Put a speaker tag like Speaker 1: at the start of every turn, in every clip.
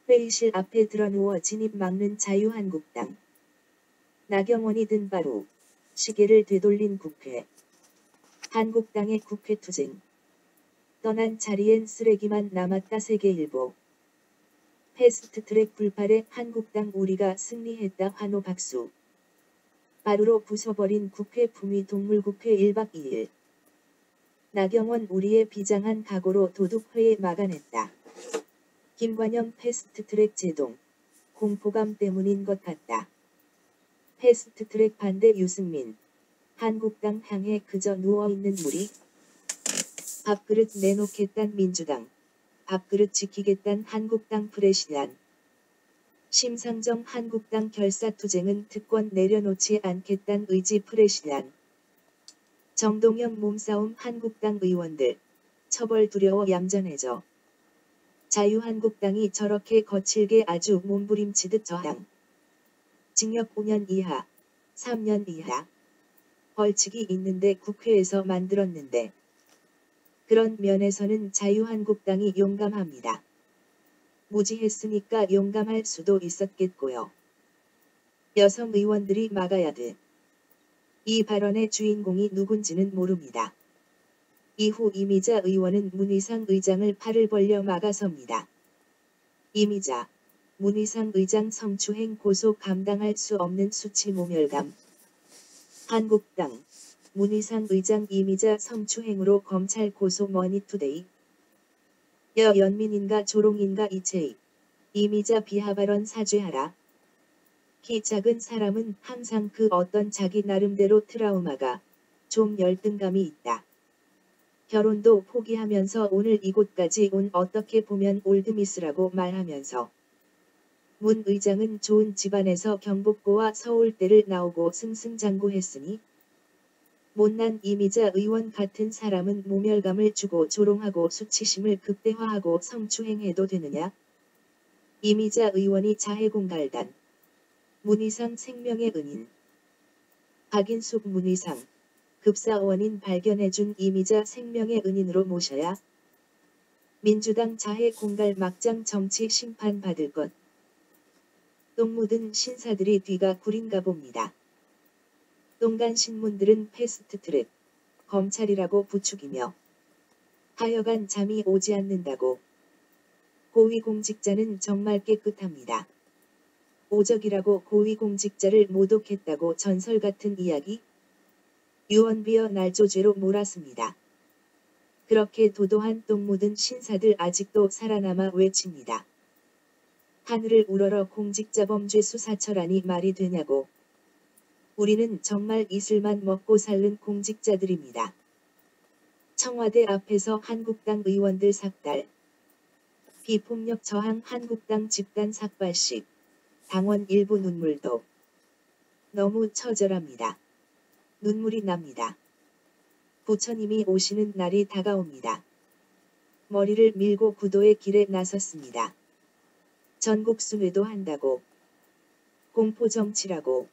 Speaker 1: 회의실 앞에 드러누워 진입 막는 자유한국당. 나경원이 든 바로 시계를 되돌린 국회. 한국당의 국회 투쟁. 떠난 자리엔 쓰레기만 남았다. 세계일보. 패스트트랙 불팔에 한국당 우리가 승리했다. 환호 박수. 바로로 부숴버린 국회 품위 동물국회 1박 2일. 나경원 우리의 비장한 각오로 도둑회에 막아냈다. 김관영 패스트트랙 제동. 공포감 때문인 것 같다. 패스트트랙 반대 유승민. 한국당 향해 그저 누워있는 무리. 밥그릇 내놓겠단 민주당. 밥그릇 지키겠단 한국당 프레시안. 심상정 한국당 결사투쟁은 특권 내려놓지 않겠단 의지 프레시안. 정동영 몸싸움 한국당 의원들. 처벌 두려워 얌전해져. 자유한국당이 저렇게 거칠게 아주 몸부림치듯 저항. 징역 5년 이하, 3년 이하. 벌칙이 있는데 국회에서 만들었는데. 그런 면에서는 자유한국당이 용감합니다. 무지했으니까 용감할 수도 있었겠고요. 여성 의원들이 막아야 돼. 이 발언의 주인공이 누군지는 모릅니다. 이후 이미자 의원은 문희상 의장을 팔을 벌려 막아섭니다. 이미자, 문희상 의장 성추행 고소 감당할 수 없는 수치 모멸감. 한국당, 문희상 의장 이미자 성추행으로 검찰 고소 머니투데이. 연민인가 조롱인가 이채익. 이미자 비하 발언 사죄하라. 키 작은 사람은 항상 그 어떤 자기 나름대로 트라우마가 좀 열등감이 있다. 결혼도 포기하면서 오늘 이곳까지 온 어떻게 보면 올드미스라고 말하면서 문 의장은 좋은 집안에서 경복고와 서울대를 나오고 승승장구했으니 못난 이미자 의원 같은 사람은 모멸감을 주고 조롱하고 수치심을 극대화하고 성추행해도 되느냐? 이미자 의원이 자해공갈단. 문희상 생명의 은인. 박인숙 문희상. 급사원인 발견해준 이미자 생명의 은인으로 모셔야 민주당 자해공갈 막장 정치 심판 받을 것. 똥 묻은 신사들이 뒤가 구린가 봅니다. 똥간 신문들은 패스트트랙, 검찰이라고 부추기며 하여간 잠이 오지 않는다고. 고위공직자는 정말 깨끗합니다. 오적이라고 고위공직자를 모독했다고 전설 같은 이야기? 유언비어 날조죄로 몰았습니다. 그렇게 도도한 똥 묻은 신사들 아직도 살아남아 외칩니다. 하늘을 우러러 공직자범죄 수사처라니 말이 되냐고. 우리는 정말 이슬만 먹고 살는 공직자들입니다. 청와대 앞에서 한국당 의원들 삭달. 비폭력 저항 한국당 집단 삭발식. 당원 일부 눈물도. 너무 처절합니다. 눈물이 납니다. 부처님이 오시는 날이 다가옵니다. 머리를 밀고 구도의 길에 나섰습니다. 전국 순회도 한다고. 공포정치라고.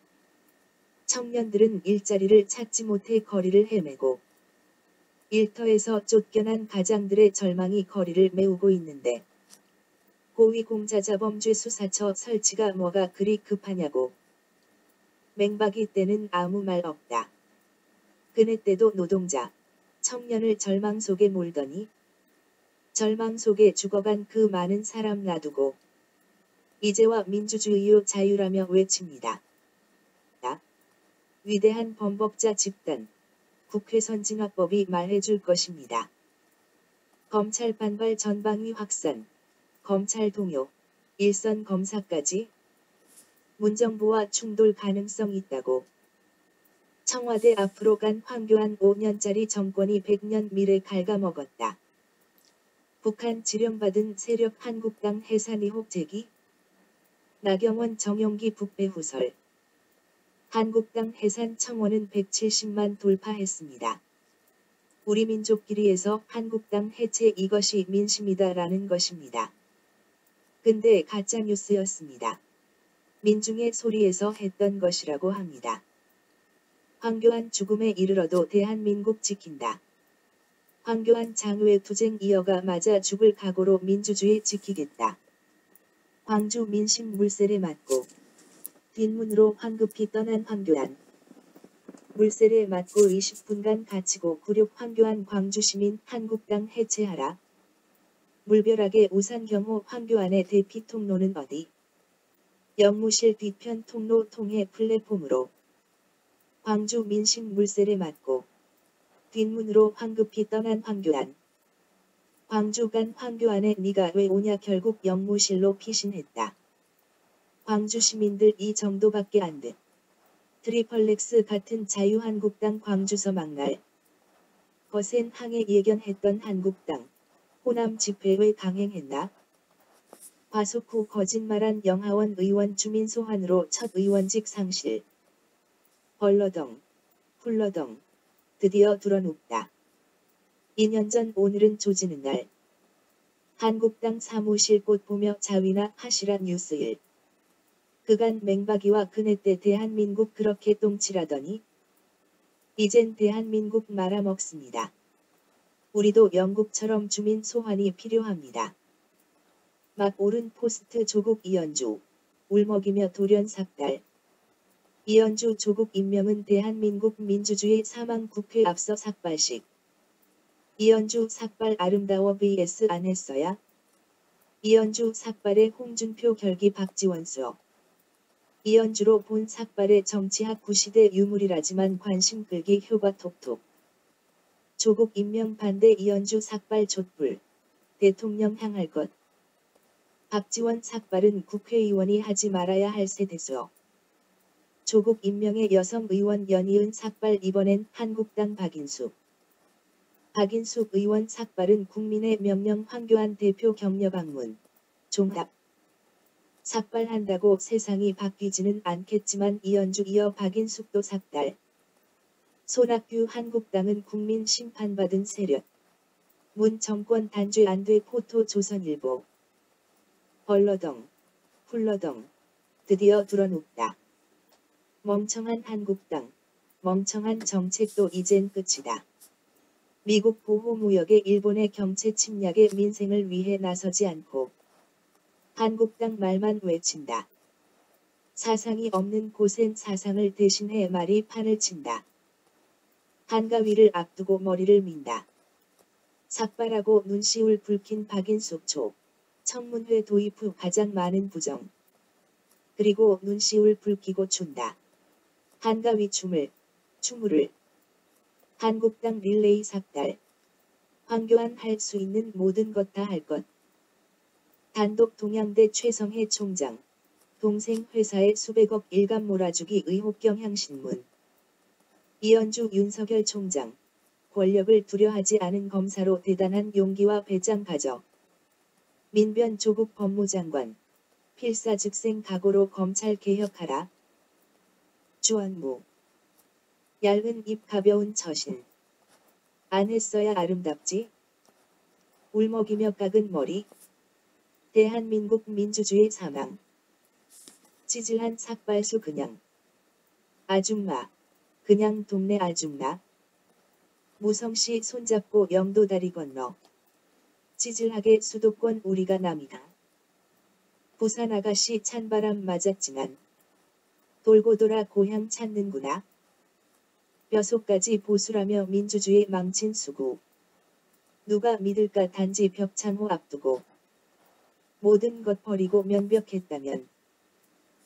Speaker 1: 청년들은 일자리를 찾지 못해 거리를 헤매고 일터에서 쫓겨난 가장들의 절망이 거리를 메우고 있는데 고위공자자범죄 수사처 설치가 뭐가 그리 급하냐고. 맹박이 때는 아무 말 없다. 그네 때도 노동자, 청년을 절망 속에 몰더니 절망 속에 죽어간 그 많은 사람 놔두고 이제와 민주주의요 자유라며 외칩니다. 위대한 범법자 집단, 국회 선진화법이 말해줄 것입니다. 검찰 반발 전방위 확산, 검찰 동요, 일선 검사까지 문정부와 충돌 가능성 있다고. 청와대 앞으로 간 황교안 5년짜리 정권이 100년 미래 갉아먹었다. 북한 지령받은 세력 한국당 해산 의혹 제기. 나경원 정용기 북배 후설. 한국당 해산 청원은 170만 돌파했습니다. 우리 민족끼리에서 한국당 해체 이것이 민심이다라는 것입니다. 근데 가짜뉴스였습니다. 민중의 소리에서 했던 것이라고 합니다. 황교안 죽음에 이르러도 대한민국 지킨다. 황교안 장외 투쟁 이어가 맞아 죽을 각오로 민주주의 지키겠다. 광주 민심 물살에 맞고 뒷문으로 황급히 떠난 황교안. 물살에 맞고 20분간 갇히고 굴욕 황교안. 광주시민 한국당 해체하라. 물벼락의 우산 경호 황교안의 대피 통로는 어디? 영무실 뒤편 통로 통해 플랫폼으로 광주 민심 물살에 맞고 뒷문으로 황급히 떠난 황교안. 광주 간 황교안의 네가 왜 오냐 결국 영무실로 피신했다. 광주 시민들 이 정도밖에 안 돼. 트리플렉스 같은 자유한국당 광주서 막날. 거센 항해 예견했던 한국당. 호남 집회에 강행했나? 과속 후 거짓말한 영하원 의원 주민 소환으로 첫 의원직 상실. 벌러덩, 훌러덩. 드디어 드러눕다. 2년 전 오늘은 조지는 날. 한국당 사무실 꽃 보며 자위나 하시라 뉴스일. 그간 맹박이와 그네 때 대한민국 그렇게 똥칠하더니 이젠 대한민국 말아먹습니다. 우리도 영국처럼 주민 소환이 필요합니다. 막 오른 포스트 조국 이현주. 울먹이며 돌연 삭달. 이현주 조국 임명은 대한민국 민주주의 사망 국회 앞서 삭발식. 이현주 삭발 아름다워 vs 안 했어야? 이현주 삭발의 홍준표 결기 박지원 수업. 이현주로 본 삭발의 정치학 구시대 유물이라지만 관심 끌기 효과 톡톡. 조국 임명 반대 이현주 삭발 촛불. 대통령 향할 것. 박지원 삭발은 국회의원이 하지 말아야 할 세대수업. 조국 임명의 여성 의원 연이은 삭발 이번엔 한국당 박인숙. 박인숙 의원 삭발은 국민의 명령 황교안 대표 격려 방문. 종답. 삭발한다고 세상이 바뀌지는 않겠지만 이현주 이어 박인숙도 삭달. 손학규 한국당은 국민 심판받은 세력. 문 정권 단죄 안돼 포토 조선일보. 벌러덩, 훌러덩. 드디어 드러눕다. 멍청한 한국당. 멍청한 정책도 이젠 끝이다. 미국 보호무역의 일본의 경제 침략에 민생을 위해 나서지 않고 한국당 말만 외친다. 사상이 없는 곳엔 사상을 대신해 말이 판을 친다. 한가위를 앞두고 머리를 민다. 삭발하고 눈시울 붉힌 박인숙 초. 청문회 도입 후 가장 많은 부정. 그리고 눈시울 붉히고 춘다. 한가위 춤을. 한국당 릴레이 삭달. 황교안 할 수 있는 모든 것 다 할 것. 단독 동양대 최성해 총장. 동생 회사에 수백억 일감 몰아주기 의혹 경향신문. 이현주 윤석열 총장. 권력을 두려하지 않은 검사로 대단한 용기와 배짱 가져. 민변 조국 법무장관. 필사즉생 각오로 검찰 개혁하라. 주원무. 얇은 입 가벼운 처신. 안 했어야 아름답지? 울먹이며 깎은 머리. 대한민국 민주주의 사망. 찌질한 삭발수 그냥. 아줌마. 그냥 동네 아줌마. 무성시 손잡고 영도 다리 건너. 찌질하게 수도권 우리가 남이다. 부산 아가씨 찬바람 맞았지만 돌고 돌아 고향 찾는구나. 뼛속까지 보수라며 민주주의 망친 수구. 누가 믿을까 단지 벽창호 앞두고 모든 것 버리고 면벽했다면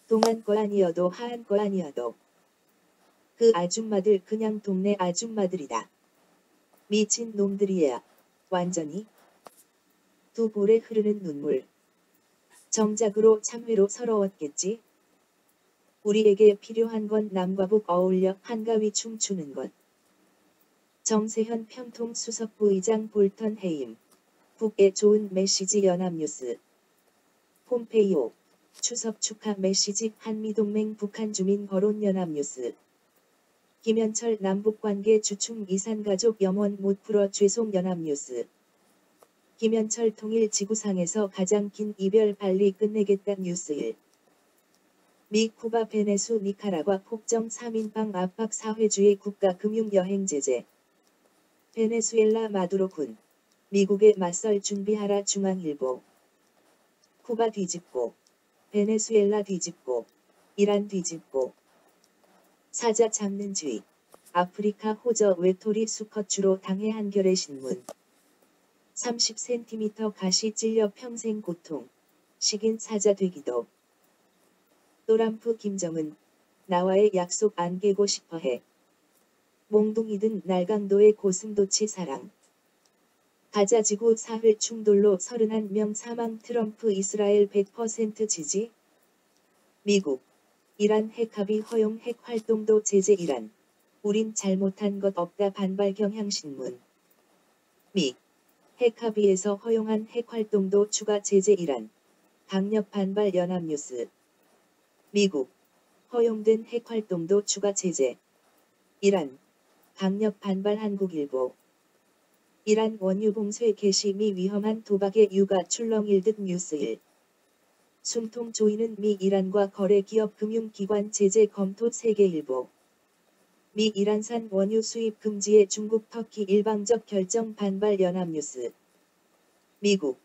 Speaker 1: 동안 거 아니어도 하한 거 아니어도 그 아줌마들 그냥 동네 아줌마들이다. 미친 놈들이야. 완전히. 두 볼에 흐르는 눈물. 정작으로 참회로 서러웠겠지. 우리에게 필요한 건 남과 북 어울려 한가위 춤추는 것. 정세현 평통 수석부의장 볼턴 해임. 북에 좋은 메시지 연합뉴스. 폼페이오. 추석 축하 메시지 한미동맹 북한 주민 거론 연합뉴스. 김현철 남북관계 주충 이산가족 염원 못 풀어 죄송 연합뉴스. 김현철 통일 지구상에서 가장 긴 이별 빨리 끝내겠다 뉴스일. 미 쿠바 베네수 니카라과 폭정 3인방 압박 사회주의 국가 금융여행 제재. 베네수엘라 마두로군. 미국에 맞설 준비하라 중앙일보. 쿠바 뒤집고 베네수엘라 뒤집고 이란 뒤집고 사자 잡는 주의 아프리카 호저 외톨이 수컷 주로 당해 한겨레 신문 30cm 가시 찔려 평생 고통 식인 사자 되기도 또람프 김정은 나와의 약속 안 깨고 싶어해 몽둥이든 날강도의 고슴도치 사랑 가자지구 사회 충돌로 31명 사망 트럼프 이스라엘 100% 지지 미국 이란 핵합의 허용 핵 활동도 제재 이란 우린 잘못한 것 없다 반발 경향신문 미 핵합의에서 허용한 핵 활동도 추가 제재 이란 강력 반발 연합뉴스 미국 허용된 핵 활동도 추가 제재 이란 강력 반발 한국일보 이란 원유 봉쇄 개시 미 위험한 도박의 유가 출렁일듯 뉴스 1 숨통 조이는 미 이란과 거래 기업 금융기관 제재 검토 세계일보 미 이란산 원유 수입 금지에 중국 터키 일방적 결정 반발 연합뉴스 미국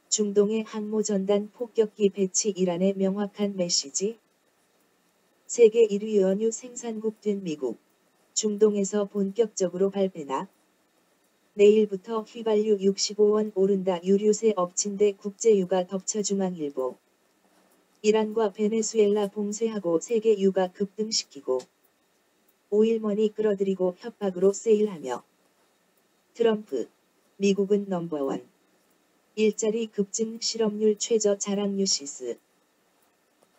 Speaker 1: 중동의 항모전단 폭격기 배치 이란의 명확한 메시지 세계 1위 원유 생산국 된 미국 중동에서 본격적으로 발배나 내일부터 휘발유 65원 오른다 유류세 엎친데 국제유가 덮쳐 중앙일보 이란과 베네수엘라 봉쇄하고 세계 유가 급등시키고 오일머니 끌어들이고 협박으로 세일하며 트럼프 미국은 넘버원 일자리 급증 실업률 최저 자랑 뉴시스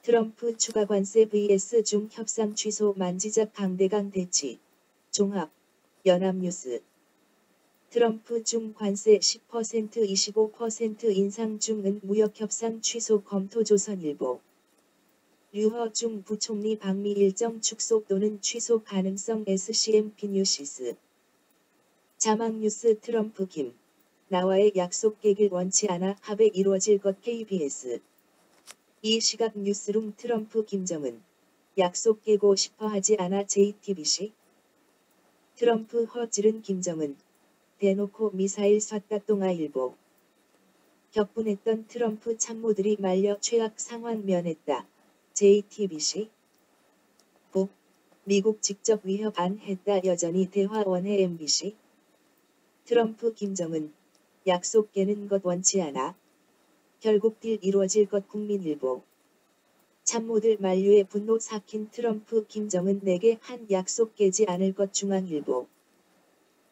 Speaker 1: 트럼프 추가 관세 vs 중 협상 취소 만지작 강대강 대치 종합 연합뉴스 트럼프 중 관세 10% 25% 인상 중은 무역협상 취소 검토 조선일보 류허 중 부총리 방미 일정 축소 또는 취소 가능성 SCMP 뉴시스 자막뉴스 트럼프 김 나와의 약속 깨길 원치 않아 합의 이루어질 것 KBS 이 시각 뉴스룸 트럼프 김정은 약속 깨고 싶어 하지 않아 JTBC 트럼프 허찌른 김정은 대놓고 미사일 쐈다 동아일보 격분했던 트럼프 참모들이 말려 최악 상황 면했다. JTBC 북 미국 직접 위협 안 했다 여전히 대화 원해 MBC 트럼프 김정은 약속 깨는 것 원치 않아 결국 딜 이루어질 것 국민일보 참모들 만류에 분노 삭힌 트럼프 김정은 내게 한 약속 깨지 않을 것 중앙일보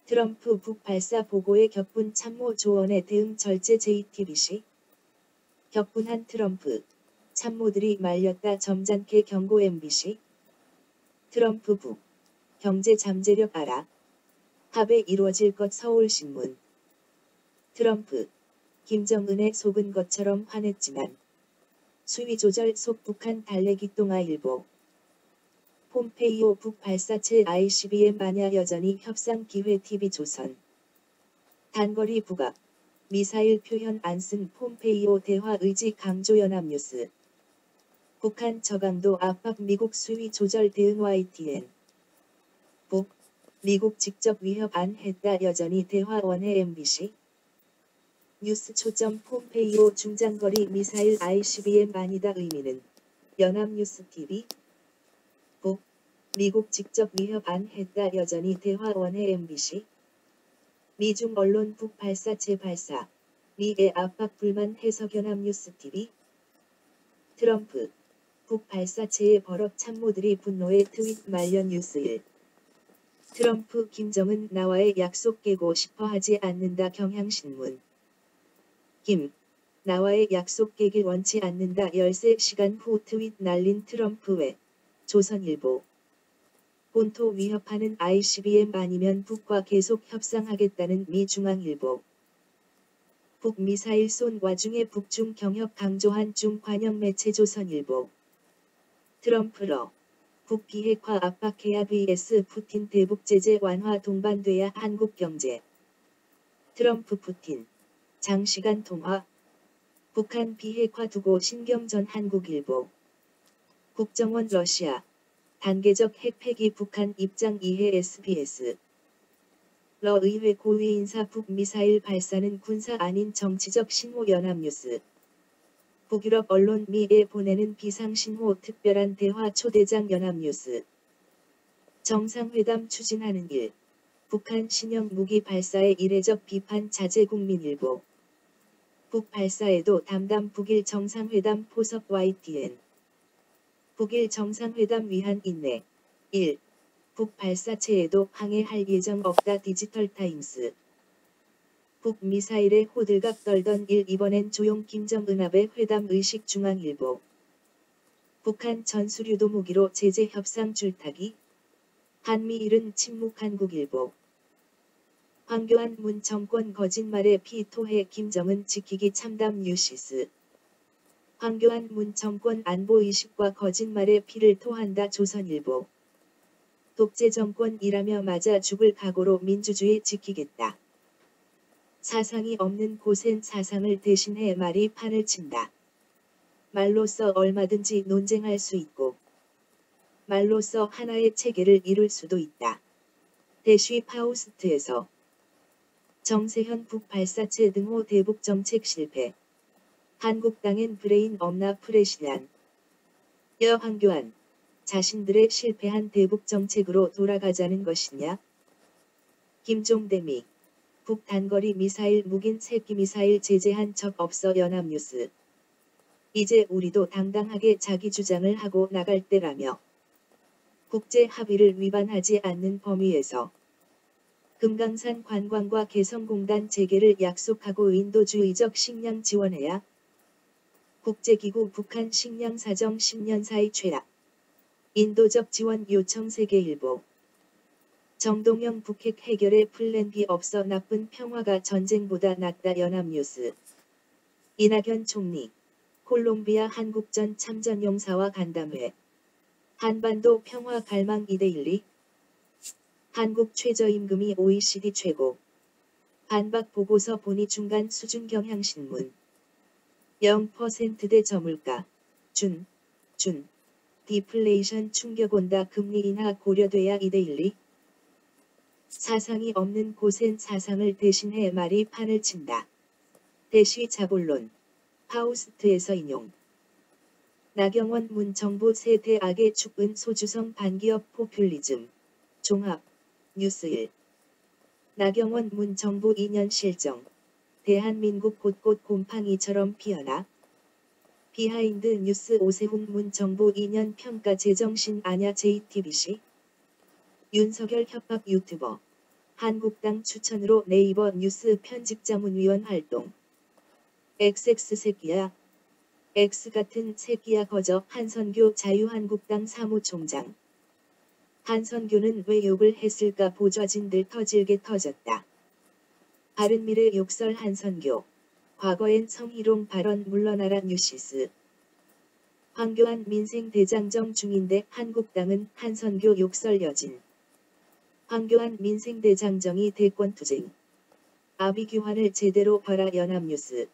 Speaker 1: 트럼프 북 발사 보고에 격분 참모 조언의 대응 절제 JTBC 격분한 트럼프 참모들이 말렸다 점잖게 경고 MBC 트럼프 북 경제 잠재력 알아 합의 이루어질 것 서울신문 트럼프 김정은의 속은 것처럼 화냈지만 수위 조절 속 북한 달래기 동아일보 폼페이오 북 발사체 ICBM 마냐 여전히 협상 기회 TV조선 단거리 북악 미사일 표현 안 쓴 폼페이오 대화 의지 강조 연합뉴스 북한 저강도 압박 미국 수위 조절 대응 YTN 북 미국 직접 위협 안 했다 여전히 대화 원해 MBC 뉴스 초점 폼페이오 중장거리 미사일 ICBM 아니다 의미는 연합뉴스 TV 북 미국 직접 위협 안 했다 여전히 대화 원해 MBC 미중 언론 북 발사체 발사 미의 압박 불만 해석 연합뉴스 TV 트럼프 북 발사체의 버럭 참모들이 분노의 트윗 말년 뉴스 1 트럼프 김정은 나와의 약속 깨고 싶어 하지 않는다 경향신문 김 나와의 약속 깨길 원치 않는다 13시간 후 트윗 날린 트럼프 외 조선일보 본토 위협하는 ICBM 아니면 북과 계속 협상하겠다는 미 중앙일보 북미사일 쏜 와중에 북중 경협 강조한 중 관영 매체 조선일보 트럼프러 북 비핵화 압박해야 vs 푸틴 대북 제재 완화 동반돼야 한국 경제 트럼프 푸틴 장시간 통화 북한 비핵화 두고 신경전 한국일보 국정원 러시아 단계적 핵 폐기 북한 입장 이해 SBS 러 의회 고위 인사 북미사일 발사는 군사 아닌 정치적 신호 연합뉴스 북유럽 언론 미에 보내는 비상신호 특별한 대화 초대장 연합뉴스. 정상회담 추진하는 일. 북한 신형 무기 발사에 이례적 비판 자제 국민일보. 북 발사에도 담담 북일 정상회담 포섭 YTN. 북일 정상회담 위한 인내. 1. 북 발사체에도 항해할 예정 없다 디지털타임스. 북 미사일에 호들갑 떨던 일 이번엔 조용 김정은 앞의 회담 의식 중앙일보. 북한 전술유도 무기로 제재 협상 줄타기. 한미일은 침묵 한국일보. 황교안 문 정권 거짓말에 피 토해 김정은 지키기 참담 뉴시스. 황교안 문 정권 안보의식과 거짓말에 피를 토한다 조선일보. 독재 정권이라며 맞아 죽을 각오로 민주주의 지키겠다. 사상이 없는 곳엔 사상을 대신해 말이 판을 친다. 말로써 얼마든지 논쟁할 수 있고 말로써 하나의 체계를 이룰 수도 있다. 대쉬 파우스트에서 정세현 북 발사체 등호 대북 정책 실패. 한국당엔 브레인 없나 프레시안. 여 황교안. 자신들의 실패한 대북 정책으로 돌아가자는 것이냐? 김종대미. 북 단거리 미사일 무긴 새끼미사일 제재한 적 없어 연합뉴스. 이제 우리도 당당하게 자기 주장을 하고 나갈 때라며. 국제 합의를 위반하지 않는 범위에서 금강산 관광과 개성공단 재개를 약속하고 인도주의적 식량 지원해야. 국제기구 북한 식량 사정 10년 사이 최악. 인도적 지원 요청 세계일보. 정동영 북핵 해결에 플랜 B 없어 나쁜 평화가 전쟁보다 낫다 연합뉴스. 이낙연 총리. 콜롬비아 한국전 참전용사와 간담회. 한반도 평화 갈망 2대1리. 한국 최저임금이 OECD 최고. 반박 보고서 본의 중간 수준 경향신문. 0%대 저물가. 준. 디플레이션 충격 온다 금리 인하 고려돼야 2대1리. 사상이 없는 곳엔 사상을 대신해 말이 판을 친다. 대쉬 자본론. 파우스트에서 인용. 나경원 문 정부 세대 악의 축은 소주성 반기업 포퓰리즘. 종합. 뉴스 1. 나경원 문 정부 2년 실정. 대한민국 곳곳 곰팡이처럼 피어나. 비하인드 뉴스 오세훈 문 정부 2년 평가 제정신 아냐 JTBC. 윤석열 협박 유튜버. 한국당 추천으로 네이버 뉴스 편집자문위원 활동. XX 새끼야. X 같은 새끼야 거저 한선교 자유한국당 사무총장. 한선교는 왜 욕을 했을까 보좌진들 터질게 터졌다. 바른미래 욕설 한선교. 과거엔 성희롱 발언 물러나라 뉴시스. 황교안 민생 대장정 중인데 한국당은 한선교 욕설 여진. 황교안 민생 대장정이 대권투쟁. 아비규환을 제대로 봐라 연합뉴스.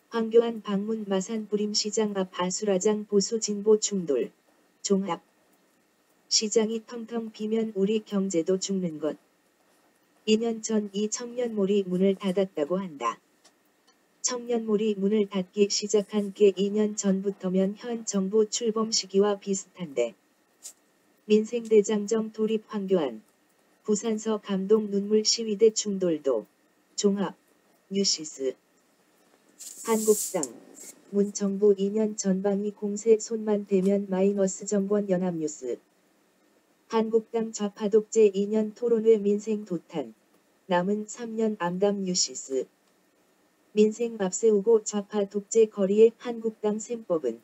Speaker 1: 황교안 방문 마산 부림시장 앞 아수라장 보수 진보 충돌. 종합. 시장이 텅텅 비면 우리 경제도 죽는 것. 2년 전 이 청년몰이 문을 닫았다고 한다. 청년몰이 문을 닫기 시작한 게 2년 전부터면 현 정부 출범 시기와 비슷한데. 민생대장정 돌입 황교안. 부산서 감동 눈물 시위대 충돌도. 종합. 뉴시스. 한국당. 문 정부 2년 전방위 공세 손만 대면 마이너스 정권 연합뉴스. 한국당 좌파 독재 2년 토론회 민생 도탄. 남은 3년 암담 뉴시스. 민생 앞세우고 좌파 독재 거리에 한국당 셈법은.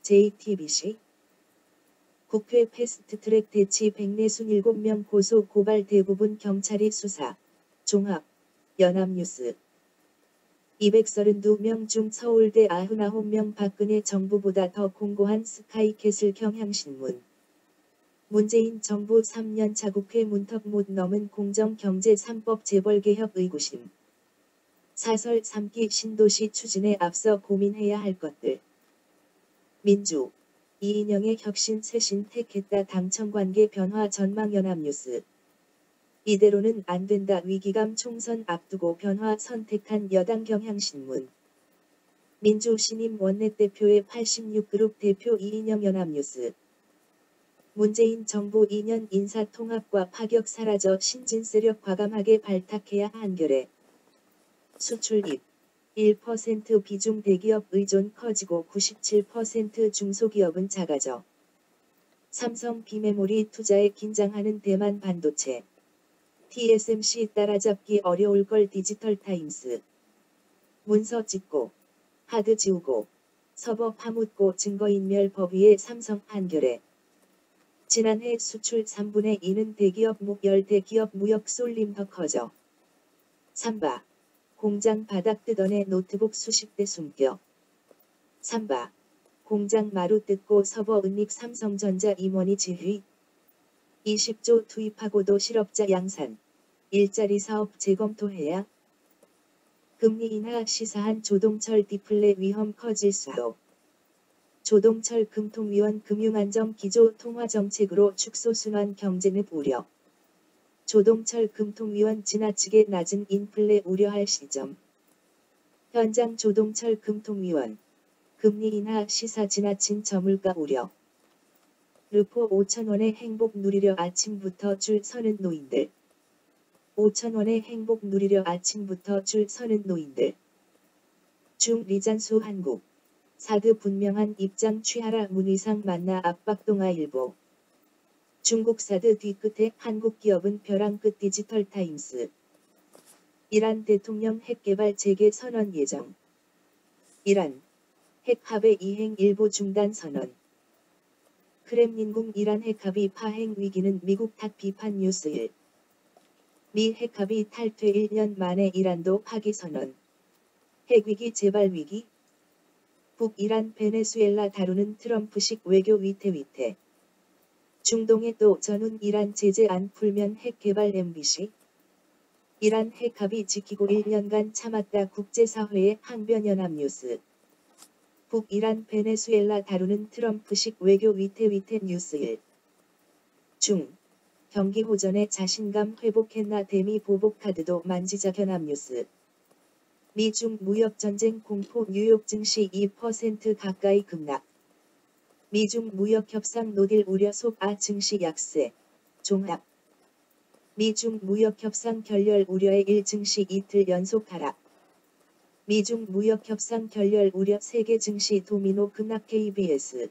Speaker 1: JTBC. 국회 패스트트랙 대치 백내순 7명 고소 고발 대부분 경찰이 수사. 종합. 연합뉴스. 232명 중 서울대 99명 박근혜 정부보다 더 공고한 스카이캐슬 경향신문. 문재인 정부 3년 자국회 문턱 못 넘은 공정경제 3법 재벌개혁 의구심. 사설 3기 신도시 추진에 앞서 고민해야 할 것들. 민주. 이인영의 혁신 쇄신 택했다 당청관계 변화 전망 연합뉴스. 이대로는 안 된다 위기감 총선 앞두고 변화 선택한 여당 경향신문. 민주신임 원내대표의 86그룹 대표 이인영 연합뉴스. 문재인 정부 2년 인사통합과 파격 사라져 신진세력 과감하게 발탁해야 한결에. 수출입 1% 비중 대기업 의존 커지고 97% 중소기업은 작아져. 삼성 비메모리 투자에 긴장하는 대만 반도체. TSMC 따라잡기 어려울 걸 디지털타임스. 문서 찍고 하드 지우고 서버 파묻고 증거인멸 법위에 삼성 한겨레. 지난해 수출 3분의 2는 대기업 열대기업 무역 쏠림 더 커져. 삼바. 공장 바닥 뜯어내 노트북 수십 대 숨겨. 삼바. 공장 마루 뜯고 서버 은닉 삼성전자 임원이 지휘. 20조 투입하고도 실업자 양산. 일자리 사업 재검토해야. 금리 인하 시사한 조동철 디플레 위험 커질 수도. 조동철 금통위원 금융안정 기조 통화정책으로 축소순환 경제늪 우려. 조동철 금통위원 지나치게 낮은 인플레 우려할 시점. 현장 조동철 금통위원. 금리 인하 시사 지나친 저물가 우려. 르포 5,000원의 행복 누리려 아침부터 줄 서는 노인들. 5,000원의 행복 누리려 아침부터 줄 서는 노인들. 중 리잔수 한국. 사드 분명한 입장 취하라 문의상 만나 압박동아일보. 중국 사드 뒤끝에 한국 기업은 벼랑 끝 디지털타임스. 이란 대통령 핵개발 재개 선언 예정. 이란. 핵합의 이행 일부 중단 선언. 크렘린궁 이란 핵합의 파행 위기는 미국 탓 비판 뉴스 1. 미 핵합의 탈퇴 1년 만에 이란도 파기 선언. 핵위기 재발 위기. 북이란 베네수엘라 다루는 트럼프식 외교 위태위태. 중동에 또 전운 이란 제재 안 풀면 핵 개발 MBC. 이란 핵합의 지키고 1년간 참았다 국제사회의 항변연합뉴스. 북이란 베네수엘라 다루는 트럼프식 외교 위태위태 뉴스 1. 중. 경기 호전에 자신감 회복했나 대미 보복카드도 만지작 연합뉴스. 미중 무역전쟁 공포 뉴욕 증시 2% 가까이 급락. 미중 무역협상 노딜 우려 속 증시 약세. 종합. 미중 무역협상 결렬 우려에 1증시 이틀 연속 하락. 미중 무역협상 결렬 우려 세계 증시 도미노 급락 KBS.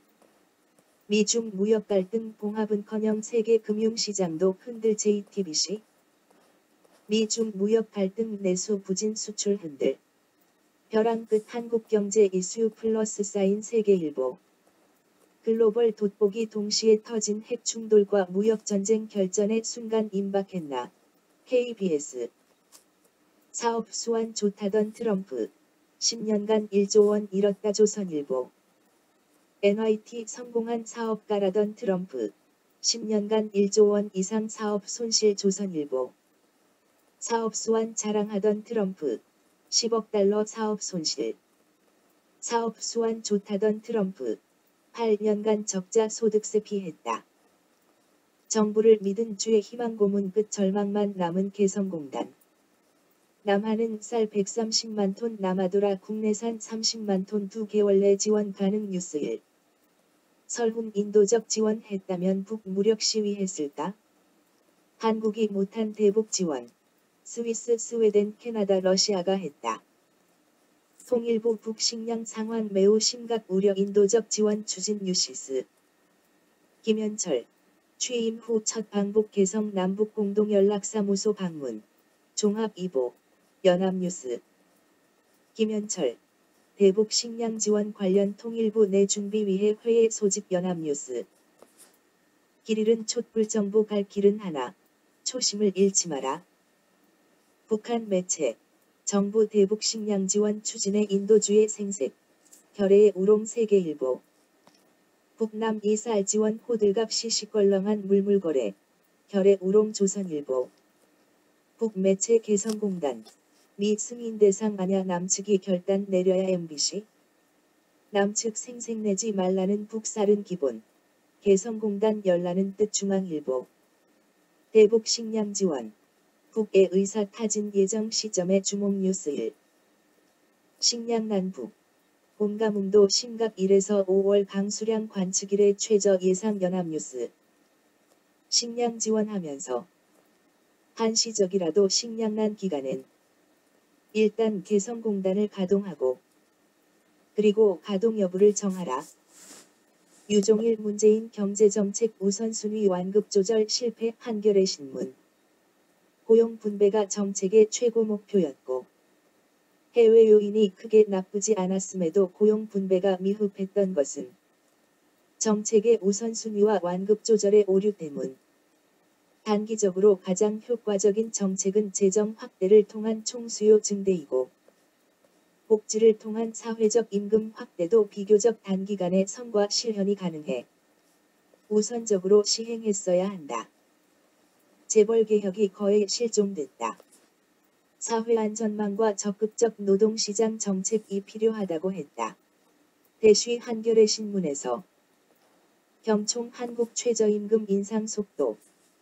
Speaker 1: 미중 무역 갈등 봉합은커녕 세계 금융시장도 흔들 JTBC. 미중 무역 갈등 내수 부진 수출 흔들. 벼랑 끝 한국경제 이슈 플러스 사인 세계일보. 글로벌 돋보기 동시에 터진 핵충돌과 무역전쟁 결전의 순간 임박했나. KBS. 사업 수완 좋다던 트럼프. 10년간 1조 원 잃었다 조선일보. NYT 성공한 사업가라던 트럼프. 10년간 1조 원 이상 사업 손실 조선일보. 사업 수완 자랑하던 트럼프. 10억 달러 사업 손실. 사업 수완 좋다던 트럼프. 8년간 적자 소득세 피했다. 정부를 믿은 주의 희망 고문 끝 절망만 남은 개성공단. 남한은 쌀 130만 톤 남아돌아 국내산 30만 톤 2개월 내 지원 가능 뉴스 1. 설훈 인도적 지원했다면 북 무력 시위했을까? 한국이 못한 대북 지원. 스위스, 스웨덴, 캐나다, 러시아가 했다. 통일부 북식량 상황 매우 심각 우려 인도적 지원 추진 뉴시스. 김현철. 취임 후 첫 방북 개성 남북 공동연락사무소 방문. 종합 2보. 연합뉴스. 김현철. 대북 식량 지원 관련 통일부 내 준비위회 회의 소집 연합뉴스. 길 잃은 촛불 정부 갈 길은 하나. 초심을 잃지 마라. 북한 매체. 정부 대북 식량 지원 추진의 인도주의 생색. 결의의 우롱 세계일보. 북남 이쌀 지원 호들갑 시시껄렁한 물물거래. 결의 우롱 조선일보. 북매체 개성공단. 미 승인 대상 아냐 남측이 결단 내려야 MBC. 남측 생색내지 말라는 북살은 기본. 개성공단 열라는 뜻 중앙일보. 대북 식량 지원. 북의 의사 타진 예정 시점에 주목 뉴스 1. 식량 난북. 봄가뭄도 심각 1에서 5월 강수량 관측 일의 최저 예상 연합뉴스. 식량 지원하면서 한시적이라도 식량난 기간엔 일단 개성공단을 가동하고 그리고 가동 여부를 정하라. 유종일 문재인 경제정책 우선순위 완급 조절 실패 한겨레 신문. 고용 분배가 정책의 최고 목표였고 해외 요인이 크게 나쁘지 않았음에도 고용 분배가 미흡했던 것은 정책의 우선순위와 완급 조절의 오류 때문. 단기적으로 가장 효과적인 정책은 재정 확대를 통한 총수요 증대이고 복지를 통한 사회적 임금 확대도 비교적 단기간에 성과 실현이 가능해 우선적으로 시행했어야 한다. 재벌개혁이 거의 실종됐다. 사회안전망과 적극적 노동시장 정책이 필요하다고 했다. 대쉬 한겨레 신문에서 경총 한국 최저임금 인상 속도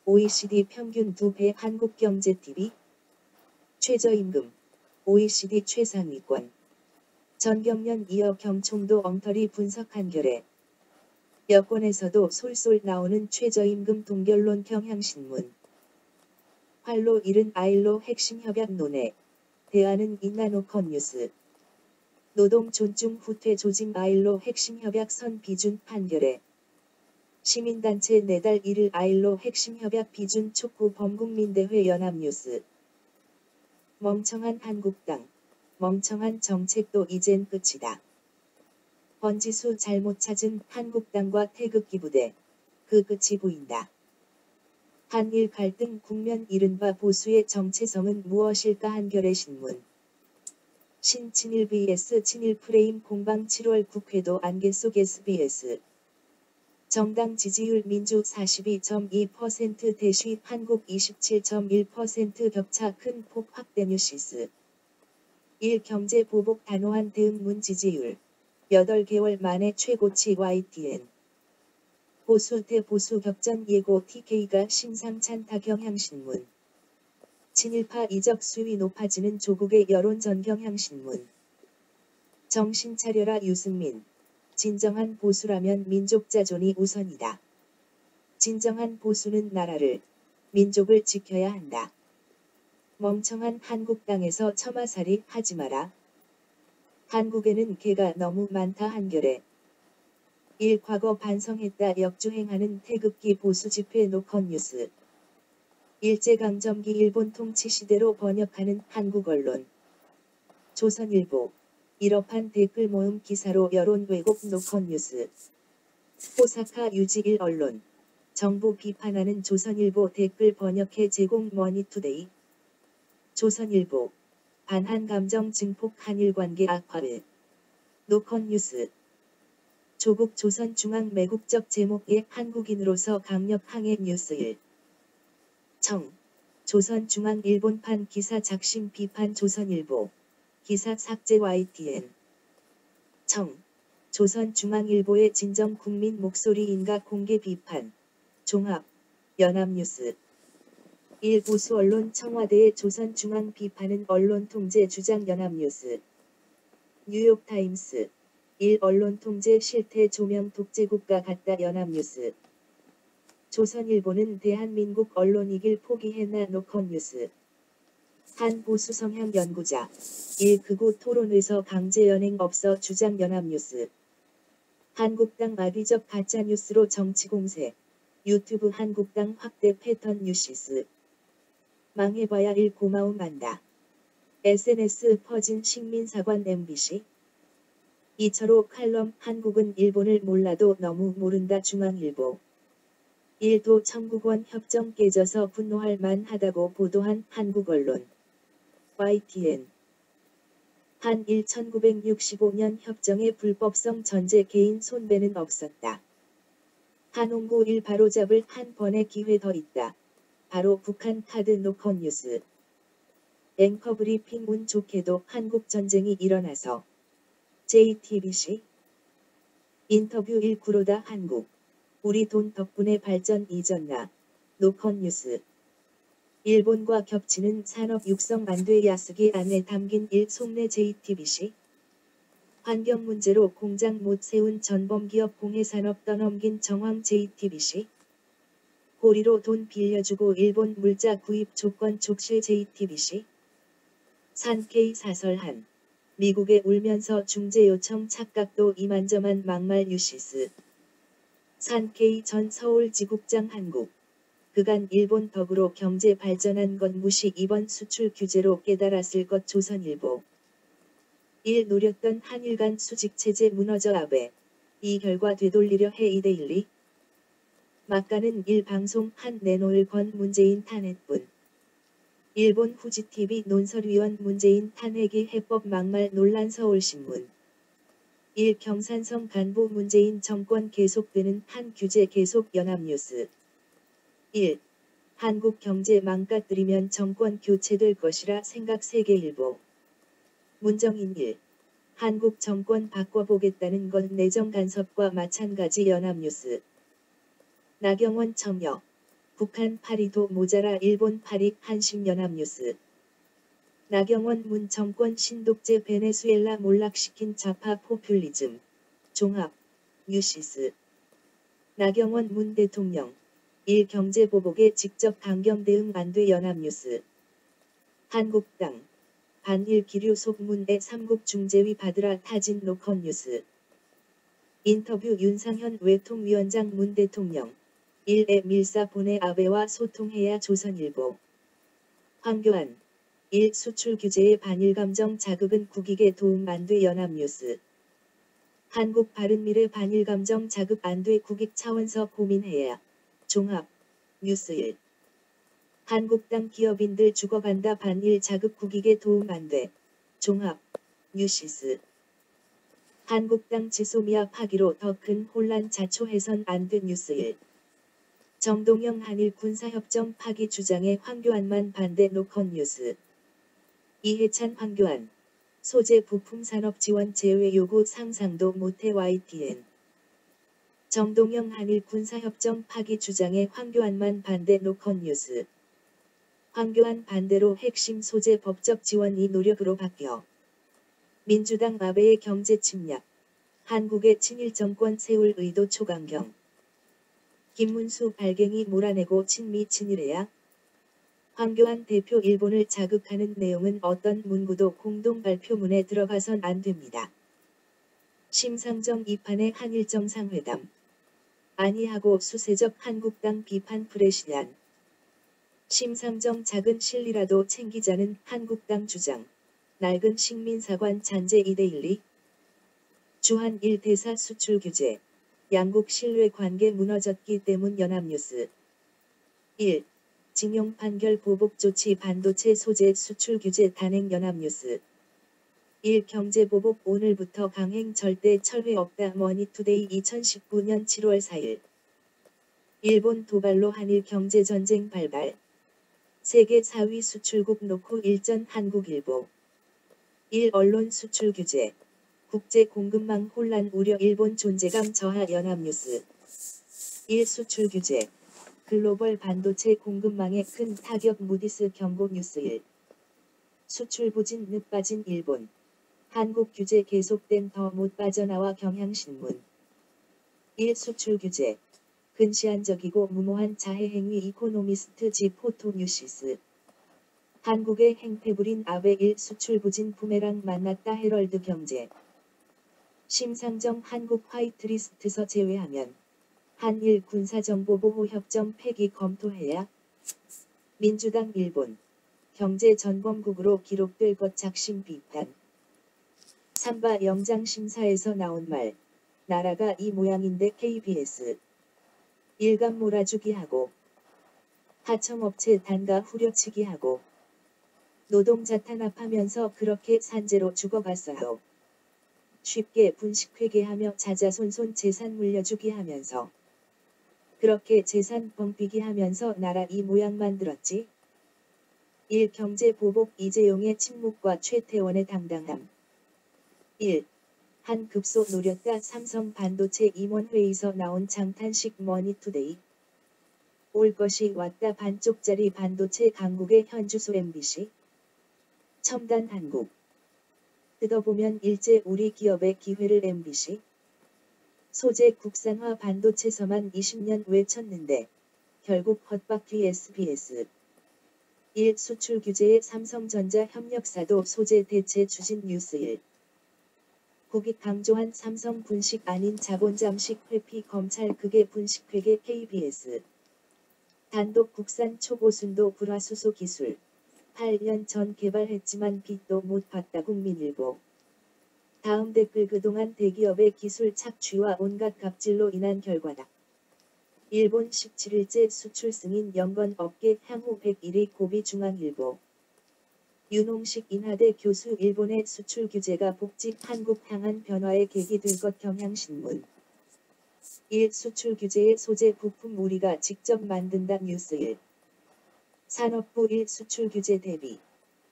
Speaker 1: OECD 평균 2배 한국경제TV 최저임금 OECD 최상위권 전경련 이어 경총도 엉터리 분석 한겨레 여권에서도 솔솔 나오는 최저임금 동결론 경향신문 활로 잃은 아일로 핵심 협약 논의 대안은 있나 노컷 뉴스 노동 존중 후퇴 조짐 아일로 핵심 협약 선 비준 한겨레 시민단체 내달 1일 아일로 핵심 협약 비준 촉구 범국민대회 연합뉴스 멍청한 한국당 멍청한 정책도 이젠 끝이다. 번지수 잘못 찾은 한국당과 태극기 부대 그 끝이 보인다. 한일 갈등 국면 이른바 보수의 정체성은 무엇일까 한겨레 신문 신친일 vs 친일 프레임 공방 7월 국회도 안개 속 SBS 정당 지지율 민주 42.2% 대쉬 한국 27.1% 격차 큰 폭 확대 뉴시스 1. 경제 보복 단호한 대응문 지지율 8개월 만에 최고치 YTN 보수 대보수 격전 예고 TK가 심상찮 다 경향신문 친일파 이적 수위 높아지는 조국의 여론 전 경향신문 정신 차려라 유승민 진정한 보수라면 민족 자존이 우선이다. 진정한 보수는 나라를, 민족을 지켜야 한다. 멍청한 한국당에서 처마살이 하지 마라. 한국에는 개가 너무 많다 한겨레. 1. 과거 반성했다 역주행하는 태극기 보수 집회 노컷 뉴스. 일제강점기 일본 통치 시대로 번역하는 한국 언론. 조선일보. 일업한 댓글 모음 기사로 여론 왜곡 노컷 뉴스. 호사카 유지1 언론. 정부 비판하는 조선일보 댓글 번역해 제공 머니투데이. 조선일보. 반한 감정 증폭 한일 관계 악화를. 노컷 뉴스. 조국 조선중앙 매국적 제목의 한국인으로서 강력 항해 뉴스 1. 청. 조선중앙 일본판 기사 작심 비판 조선일보. 기사 삭제 YTN 청. 조선중앙일보의 진정 국민 목소리인가 공개 비판 종합 연합뉴스 1. 보수 언론 청와대의 조선중앙 비판은 언론 통제 주장 연합뉴스 뉴욕타임스 1. 언론 통제 실태 조명 독재국가 같다 연합뉴스 조선일보는 대한민국 언론이길 포기했나 노컷 뉴스 한 보수 성향 연구자 1. 극우 토론에서 강제연행 없어 주장 연합뉴스 한국당 악의적 가짜뉴스로 정치공세 유튜브 한국당 확대 패턴 뉴시스 망해봐야 일 고마움 안다. SNS 퍼진 식민사관 MBC 이철호 칼럼 한국은 일본을 몰라도 너무 모른다 중앙일보 1도 청구권 협정 깨져서 분노할 만하다고 보도한 한국 언론 YTN 한일 1965년 협정의 불법성 전제 개인 손배는 없었다. 한홍구 일 바로잡을 한 번의 기회 더 있다. 바로 북한 카드 노컷 뉴스. 앵커 브리핑 운 좋게도 한국 전쟁이 일어나서 JTBC 인터뷰 1구로다 한국. 우리 돈 덕분에 발전 이졌나. 노컷 뉴스. 일본과 겹치는 산업 육성 안돼 야스기 안에 담긴 일 속내 JTBC 환경 문제로 공장 못 세운 전범기업 공해산업 떠넘긴 정황 JTBC. 고리로 돈 빌려주고 일본 물자 구입 조건 족실 JTBC. 산케이 사설한. 미국에 울면서 중재 요청 착각도 이만저만 막말 유시스. 산케이 전 서울지국장 한국. 그간 일본 덕으로 경제 발전한 것 무시 이번 수출 규제로 깨달았을 것 조선일보. 일 노렸던 한일 간 수직체제 무너져 아베. 이 결과 되돌리려 해 이데일리. 막가는 일 방송 한 내놓을 건 문재인 탄핵뿐. 일본 후지TV 논설위원 문재인 탄핵이 해법 막말 논란 서울신문. 1. 경산성 간부 문재인 정권 계속되는 한 규제 계속 연합뉴스. 1. 한국 경제 망가뜨리면 정권 교체될 것이라 생각 세계일보. 문정인 1. 한국 정권 바꿔보겠다는 건 내정 간섭과 마찬가지 연합뉴스. 나경원 첨여. 북한 파리도 모자라 일본 파리 한식연합뉴스. 나경원 문 정권 신독재 베네수엘라 몰락시킨 좌파 포퓰리즘. 종합. 뉴시스. 나경원 문 대통령. 1. 경제보복에 직접 강경 대응 안돼 연합뉴스. 한국당. 반일 기류 속문에 삼국 중재위 받으라 타진 로컬 뉴스. 인터뷰 윤상현 외통위원장 문 대통령. 1에 밀사 보내 아베와 소통해야 조선일보. 황교안. 1. 수출 규제의 반일 감정 자극은 국익에 도움 안돼 연합뉴스. 한국 바른미래 반일 감정 자극 안돼 국익 차원서 고민해야. 종합. 뉴스 1. 한국당 기업인들 죽어간다 반일 자극 국익에 도움 안돼. 종합. 뉴시스. 한국당 지소미아 파기로 더 큰 혼란 자초해선 안돼 뉴스 1. 정동영 한일 군사협정 파기 주장에 황교안만 반대 노컷 뉴스. 이해찬 황교안. 소재 부품 산업 지원 제외 요구 상상도 못해 YTN. 정동영 한일 군사협정 파기 주장에 황교안만 반대 노컷 뉴스. 황교안 반대로 핵심 소재 법적 지원이 노력으로 바뀌어. 민주당 아베의 경제 침략. 한국의 친일 정권 세울 의도 초강경. 김문수 발갱이 몰아내고 친미 친일해야. 황교안 대표 일본을 자극하는 내용은 어떤 문구도 공동 발표문에 들어가선 안 됩니다. 심상정 이판의 한일 정상회담. 아니하고 수세적 한국당 비판 프레시안. 심상정 작은 실리라도 챙기자는 한국당 주장. 낡은 식민사관 잔재 이데일리. 주한 1대사 수출 규제. 양국 신뢰관계 무너졌기 때문 연합뉴스. 1. 징용 판결 보복 조치 반도체 소재 수출 규제 단행 연합뉴스. 1. 경제보복 오늘부터 강행 절대 철회 없다 머니투데이 2019년 7월 4일. 일본 도발로 한일 경제전쟁 발발. 세계 4위 수출국 놓고 일전 한국일보. 1. 언론 수출 규제. 국제 공급망 혼란 우려 일본 존재감 저하 연합뉴스. 1. 수출 규제. 글로벌 반도체 공급망에 큰 타격 무디스 경고 뉴스 1. 수출 부진 늪 빠진 일본. 한국 규제 계속된 더 못 빠져나와 경향신문. 1. 수출 규제. 근시안적이고 무모한 자해행위 이코노미스트 지 포토 뉴시스. 한국의 행패부린 아베 1. 수출 부진 부메랑 만났다 헤럴드 경제. 심상정 한국 화이트리스트서 제외하면 한일 군사정보보호협정 폐기 검토해야. 민주당 일본 경제전범국으로 기록될 것 작심 비판. 삼바 영장심사에서 나온 말. 나라가 이 모양인데 KBS. 일감 몰아주기 하고 하청업체 단가 후려치기 하고 노동자 탄압하면서 그렇게 산재로 죽어갔어요. 쉽게 분식회계하며 자자손손 재산 물려주기 하면서 그렇게 재산 뻥튀기 하면서 나라 이 모양 만들었지. 1. 경제보복 이재용의 침묵과 최태원의 당당함. 1. 한 급소 노렸다 삼성 반도체 임원회의서 나온 장탄식 머니투데이. 올 것이 왔다 반쪽짜리 반도체 강국의 현주소 MBC. 첨단 한국. 뜯어보면 일제 우리 기업의 기회를 MBC. 소재 국산화 반도체서만 20년 외쳤는데 결국 헛바퀴 SBS. 1. 수출 규제의 삼성전자 협력사도 소재 대체 추진 뉴스 1. 국익 강조한 삼성 분식 아닌 자본 잠식 회피 검찰 극의 분식회계 KBS. 단독 국산 초고순도 불화수소 기술. 8년 전 개발했지만 빚도 못 봤다 국민일보. 다음 댓글 그동안 대기업의 기술 착취와 온갖 갑질로 인한 결과다. 일본 17일째 수출 승인 연건 업계 향후 101위 고비 중앙일보. 윤홍식 인하대 교수 일본의 수출 규제가 복직 한국 향한 변화의 계기 될 것 경향신문. 1. 수출 규제의 소재 부품 우리가 직접 만든다 뉴스 1. 산업부 1. 수출 규제 대비.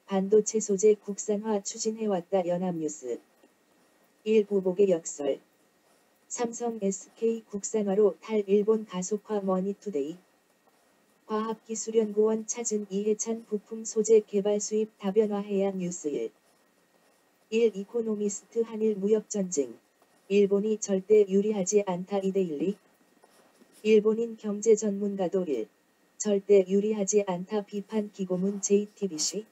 Speaker 1: 반도체 소재 국산화 추진해왔다 연합뉴스. 1. 보복의 역설. 삼성 SK 국산화로 탈 일본 가속화 머니투데이. 과학기술연구원 찾은 이해찬 부품 소재 개발 수입 다변화해야 뉴스 1. 1. 이코노미스트 한일 무역전쟁. 일본이 절대 유리하지 않다 2대12. 일본인 경제 전문가도 1. 절대 유리하지 않다 비판 기고문 JTBC.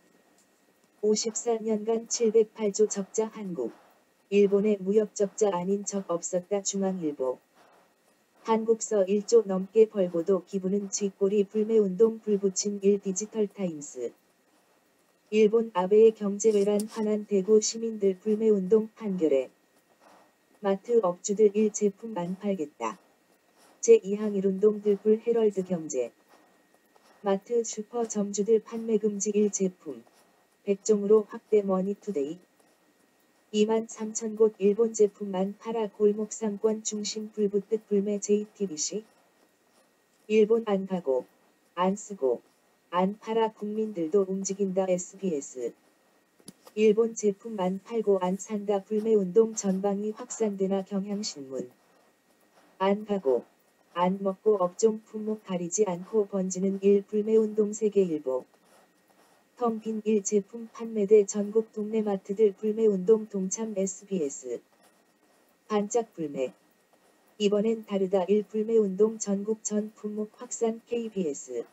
Speaker 1: 54년간 708조 적자 한국. 일본의 무역 적자 아닌 적 없었다 중앙일보. 한국서 1조 넘게 벌고도 기부는 쥐꼬리 불매운동 불붙인 1 디지털타임스. 일본 아베의 경제외란 화난 대구 시민들 불매운동 판결에. 마트 업주들 1 제품 안 팔겠다. 제2항일운동 들불 헤럴드 경제. 마트 슈퍼점주들 판매 금지 1 제품. 100종으로 확대 머니투데이. 23,000곳 일본 제품만 팔아 골목 상권 중심 불붙듯 불매 JTBC. 일본 안 가고, 안 쓰고, 안 팔아 국민들도 움직인다 SBS. 일본 제품만 팔고 안 산다 불매운동 전방위 확산되나 경향신문. 안 가고, 안 먹고 업종 품목 가리지 않고 번지는 1 불매운동 세계일보. 텅 빈 1 제품 판매대 전국 동네 마트들 불매운동 동참 SBS. 반짝 불매. 이번엔 다르다 1 불매운동 전국 전 품목 확산 KBS.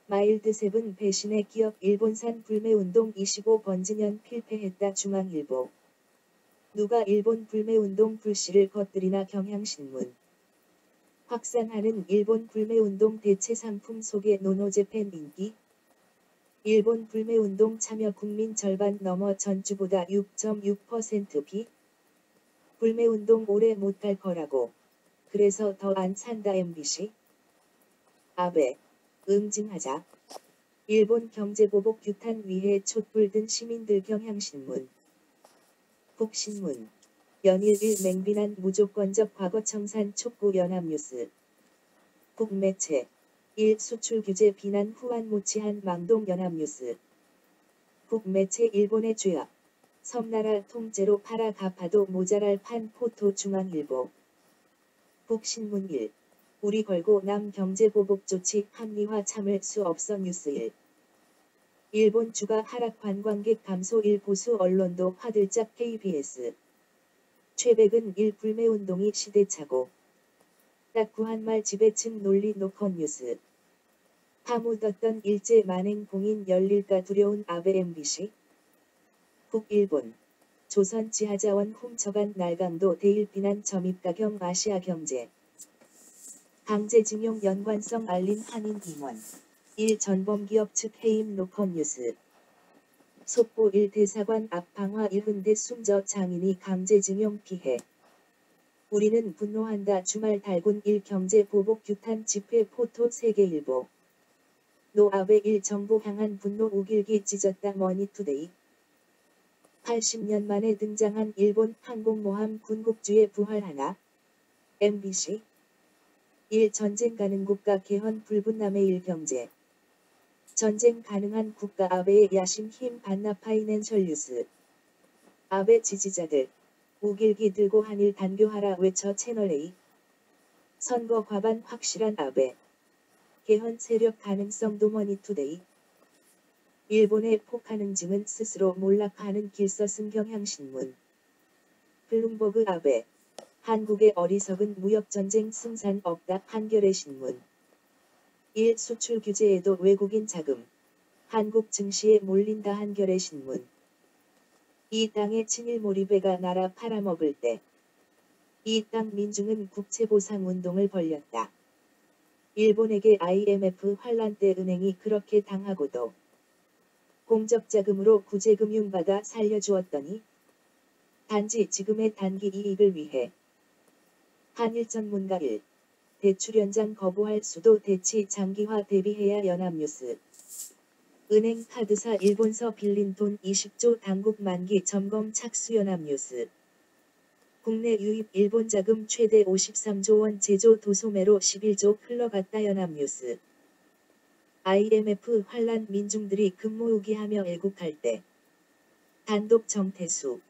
Speaker 1: 마일드 세븐 배신의 기업 일본산 불매운동 25 번지년 필패했다 중앙일보. 누가 일본 불매운동 불씨를 거뜨리나 경향신문. 확산하는 일본 불매운동 대체 상품 소개 노노재팬 인기. 일본 불매운동 참여 국민 절반 넘어 전주보다 6.6% 비. 불매운동 오래 못 갈 거라고. 그래서 더 안 산다 MBC. 아베. 응징하자. 일본 경제보복 규탄 위해 촛불 든 시민들 경향신문. 북신문. 연일 1 맹비난 무조건적 과거 청산 촉구 연합뉴스. 북매체. 1. 수출 규제 비난 후한 모치한 망동 연합뉴스. 북매체 일본의 죄악. 섬나라 통째로 팔아 갚아도 모자랄 판 포토 중앙일보. 북신문 1. 우리 걸고 남 경제보복 조치 합리화 참을 수 없어 뉴스 1. 일본 주가 하락 관광객 감소 1 보수 언론도 화들짝 KBS. 최백은 1 불매운동이 시대착오. 딱 구한말 지배층 논리 노컷 뉴스. 파묻었던 일제 만행 봉인 열릴까 두려운 아베 MBC. 북일본. 조선 지하자원 훔쳐간 날강도 대일 비난 점입가경 아시아경제. 강제징용 연관성 알린 한인 임원. 1 전범기업 측 해임 노컷 뉴스. 속보 1 대사관 앞 방화 1흔대 숨져 장인이 강제징용 피해. 우리는 분노한다 주말 달군 1 경제보복 규탄 집회 포토 세계일보. 노 아베 1 정부 향한 분노 우길기 찢었다 머니투데이. 80년 만에 등장한 일본 항공모함 군국주의 부활하나. MBC. 1 전쟁 가능 국가 개헌 불분남의 1 경제. 전쟁 가능한 국가 아베의 야심 힘 반납 파이낸셜 뉴스. 아베 지지자들. 우길기 들고 한일 단교하라 외쳐 채널A. 선거 과반 확실한 아베. 개헌 세력 가능성도 머니투데이. 일본의 포카능증은 스스로 몰락하는 길서승 경향신문. 블룸버그 아베. 한국의 어리석은 무역전쟁 승산 없다 한겨레 신문. 1. 수출 규제에도 외국인 자금. 한국 증시에 몰린다 한겨레 신문. 이 땅에 친일 몰입해가 나라 팔아먹을 때. 이 땅 민중은 국채보상운동을 벌였다. 일본에게 IMF 환란 때 은행이 그렇게 당하고도 공적자금으로 구제금융 받아 살려주었더니 단지 지금의 단기 이익을 위해 한일전문가 1. 대출 연장 거부할 수도 대치 장기화 대비해야 연합뉴스. 은행 카드사 일본서 빌린 돈 20조 당국 만기 점검 착수 연합뉴스. 국내 유입 일본 자금 최대 53조 원 제조 도소매로 11조 흘러갔다 연합뉴스. IMF 환란 민중들이 금 모으기 하며 애국할 때. 단독 정태수.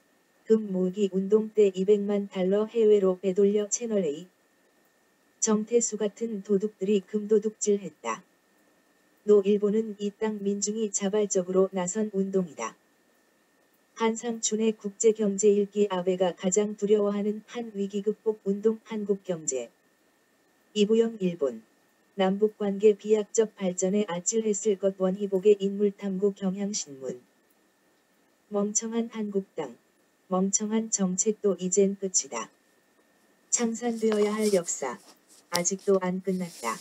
Speaker 1: 금 모으기 운동 때 200만 달러 해외로 빼돌려 채널A. 정태수 같은 도둑들이 금도둑질했다. 노 일본은 이 땅 민중이 자발적으로 나선 운동이다. 한상춘의 국제경제 읽기 아베가 가장 두려워하는 한 위기 극복 운동 한국경제. 이부영 일본. 남북관계 비약적 발전에 아찔했을 것 원희복의 인물탐구 경향신문. 멍청한 한국당. 멍청한 정책도 이젠 끝이다. 창산되어야 할 역사. 아직도 안 끝났다.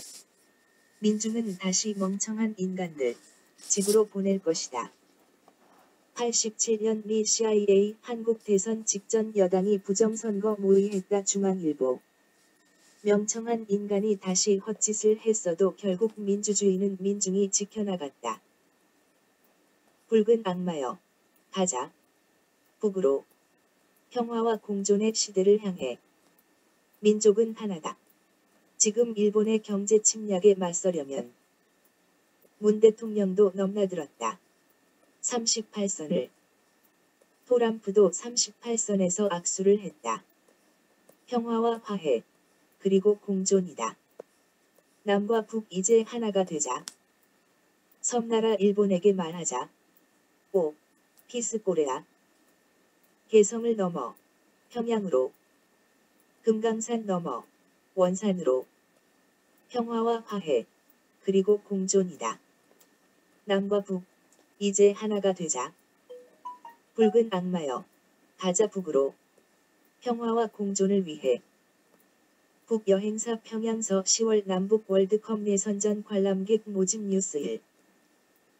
Speaker 1: 민중은 다시 멍청한 인간들 집으로 보낼 것이다. 87년 미 CIA 한국 대선 직전 여당이 부정선거 모의했다 중앙일보. 명청한 인간이 다시 헛짓을 했어도 결국 민주주의는 민중이 지켜나갔다. 붉은 악마여. 가자. 북으로. 평화와 공존의 시대를 향해. 민족은 하나다. 지금 일본의 경제 침략에 맞서려면 문 대통령도 넘나들었다. 38선을. 토람프도 38선에서 악수를 했다. 평화와 화해, 그리고 공존이다. 남과 북 이제 하나가 되자. 섬나라 일본에게 말하자. 5. 피스코레아. 개성을 넘어 평양으로. 금강산 넘어 원산으로. 평화와 화해, 그리고 공존이다. 남과 북, 이제 하나가 되자. 붉은 악마여. 가자 북으로. 평화와 공존을 위해. 북여행사 평양서 10월 남북 월드컵 예선전 관람객 모집 뉴스 1.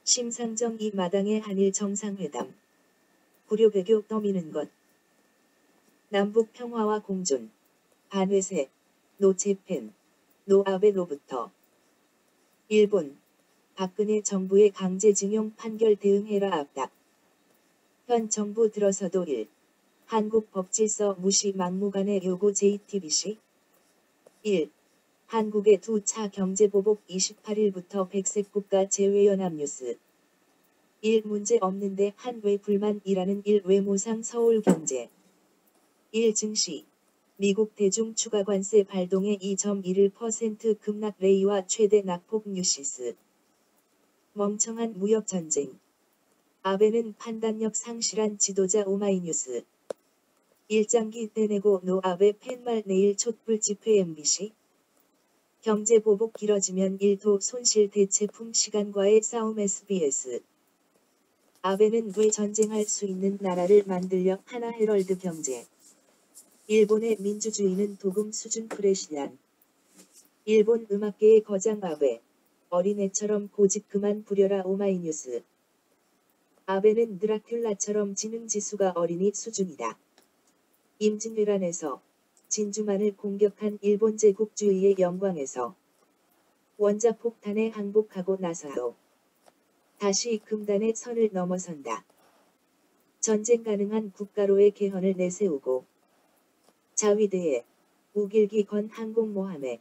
Speaker 1: 심상정 이 마당의 한일 정상회담. 구려외교 떠미는 것. 남북 평화와 공존. 반회세. 노체펜. 노아베로부터. 일본. 박근혜 정부의 강제징용 판결 대응해라 압박. 현 정부 들어서도 1. 한국 법질서 무시 막무가내 요구 JTBC. 1. 한국의 두 차 경제보복 28일부터 백색 국가 제외연합뉴스. 1. 문제 없는데 한 왜 불만이라는 1. 외모상 서울경제. 1. 증시. 미국 대중 추가 관세 발동에 2.11% 급락 레이와 최대 낙폭 뉴시스. 멍청한 무역전쟁. 아베는 판단력 상실한 지도자 오마이뉴스. 일장기 떼내고 노 아베 팻말 내일 촛불 집회 MBC. 경제보복 길어지면 1도 손실 대체품 시간과의 싸움 SBS. 아베는 왜 전쟁할 수 있는 나라를 만들려 하나 헤럴드 경제. 일본의 민주주의는 도금 수준 프레시란. 일본 음악계의 거장 아베. 어린애처럼 고집 그만 부려라 오마이뉴스. 아베는 드라큘라처럼 지능지수가 어린이 수준이다. 임진왜란에서 진주만을 공격한 일본 제국주의의 영광에서 원자폭탄에 항복하고 나서도 다시 금단의 선을 넘어선다. 전쟁 가능한 국가로의 개헌을 내세우고 자위대에 우길기 건 항공모함에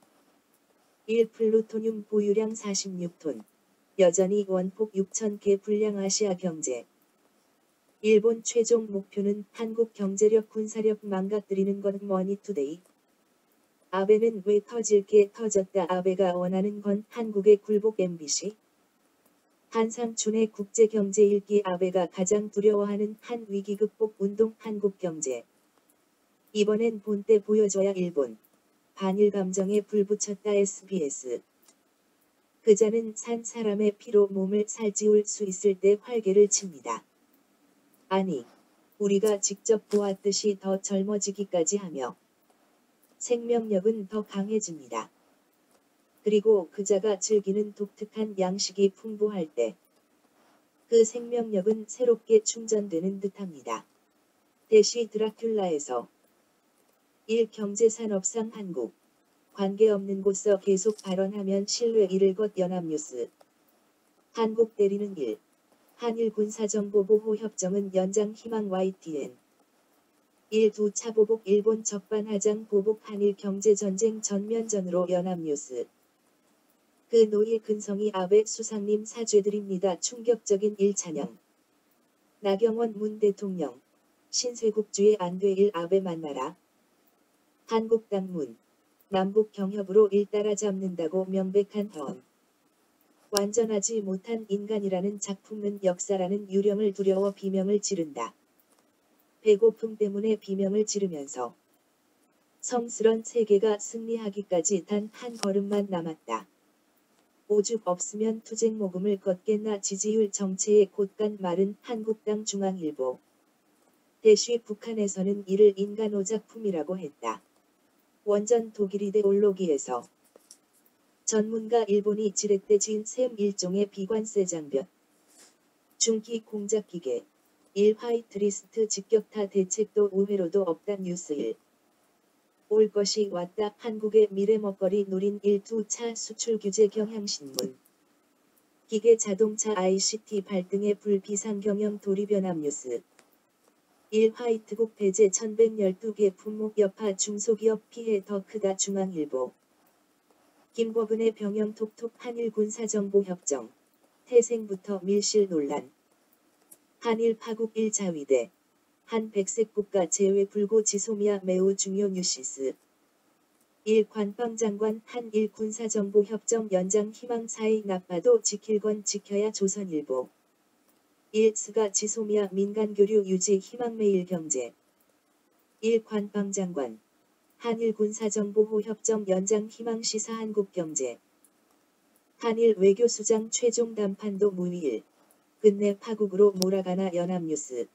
Speaker 1: 1. 플루토늄 보유량 46톤. 여전히 원폭 6,000개 불량 아시아 경제. 일본 최종 목표는 한국 경제력 군사력 망가뜨리는 것 머니투데이. 아베는 왜 터질 게 터졌다 아베가 원하는 건 한국의 굴복 MBC. 한상춘의 국제경제 읽기 아베가 가장 두려워하는 한 위기 극복 운동 한국경제. 이번엔 본때 보여줘야 일본. 반일 감정에 불 붙였다 SBS. 그자는 산 사람의 피로 몸을 살찌울 수 있을 때 활개를 칩니다. 아니, 우리가 직접 보았듯이 더 젊어지기까지 하며 생명력은 더 강해집니다. 그리고 그자가 즐기는 독특한 양식이 풍부할 때 그 생명력은 새롭게 충전되는 듯합니다. 대시 드라큘라에서 1. 경제산업상 한국 관계없는 곳서 계속 발언하면 신뢰 잃을 것 연합뉴스. 한국 대리는 1. 한일 군사정보보호협정은 연장 희망 YTN. 1. 두 차 보복 일본 적반하장 보복 한일 경제전쟁 전면전으로 연합뉴스. 그 노예 근성이 아베 수상님 사죄드립니다. 충격적인 1찬영. 나경원 문 대통령. 신쇄국주의 안돼1 아베 만나라. 한국당 문. 남북 경협으로 일 따라잡는다고 명백한 현. 완전하지 못한 인간이라는 작품은 역사라는 유령을 두려워 비명을 지른다. 배고픔 때문에 비명을 지르면서 성스런 세계가 승리하기까지 단 한 걸음만 남았다. 오죽 없으면 투쟁 모금을 걷겠나. 지지율 정체에 곧간 말은 한국당 중앙일보. 대쉬 북한에서는 이를 인간 오작품이라고 했다. 원전 독일이데올로기에서 전문가 일본이 지렛대진 셈 일종의 비관세 장벽. 중기 공작기계. 1. 화이트리스트 직격타 대책도 의외로도 없다. 뉴스 1. 올 것이 왔다. 한국의 미래 먹거리 노린 1두 차 수출 규제 경향신문. 기계 자동차 ICT 발등의 불비상경영 도리변함 뉴스. 1. 화이트국 배제 1112개 품목 여파 중소기업 피해 더 크다. 중앙일보. 김법은의 병영 톡톡 한일 군사정보협정. 태생부터 밀실 논란. 한일 파국 1자위대. 한 백색 국가 제외 불고 지소미아 매우 중요 뉴시스. 1. 관방장관 한일 군사정보협정 연장 희망 4의 나빠도 지킬 건 지켜야. 조선일보. 1. 스가 지소미아 민간교류 유지 희망 매일경제. 1. 관방장관. 한일 군사정보호협정 연장 희망 시사 한국경제. 한일 외교수장 최종 담판도 무위일. 끝내 파국으로 몰아가나. 연합뉴스.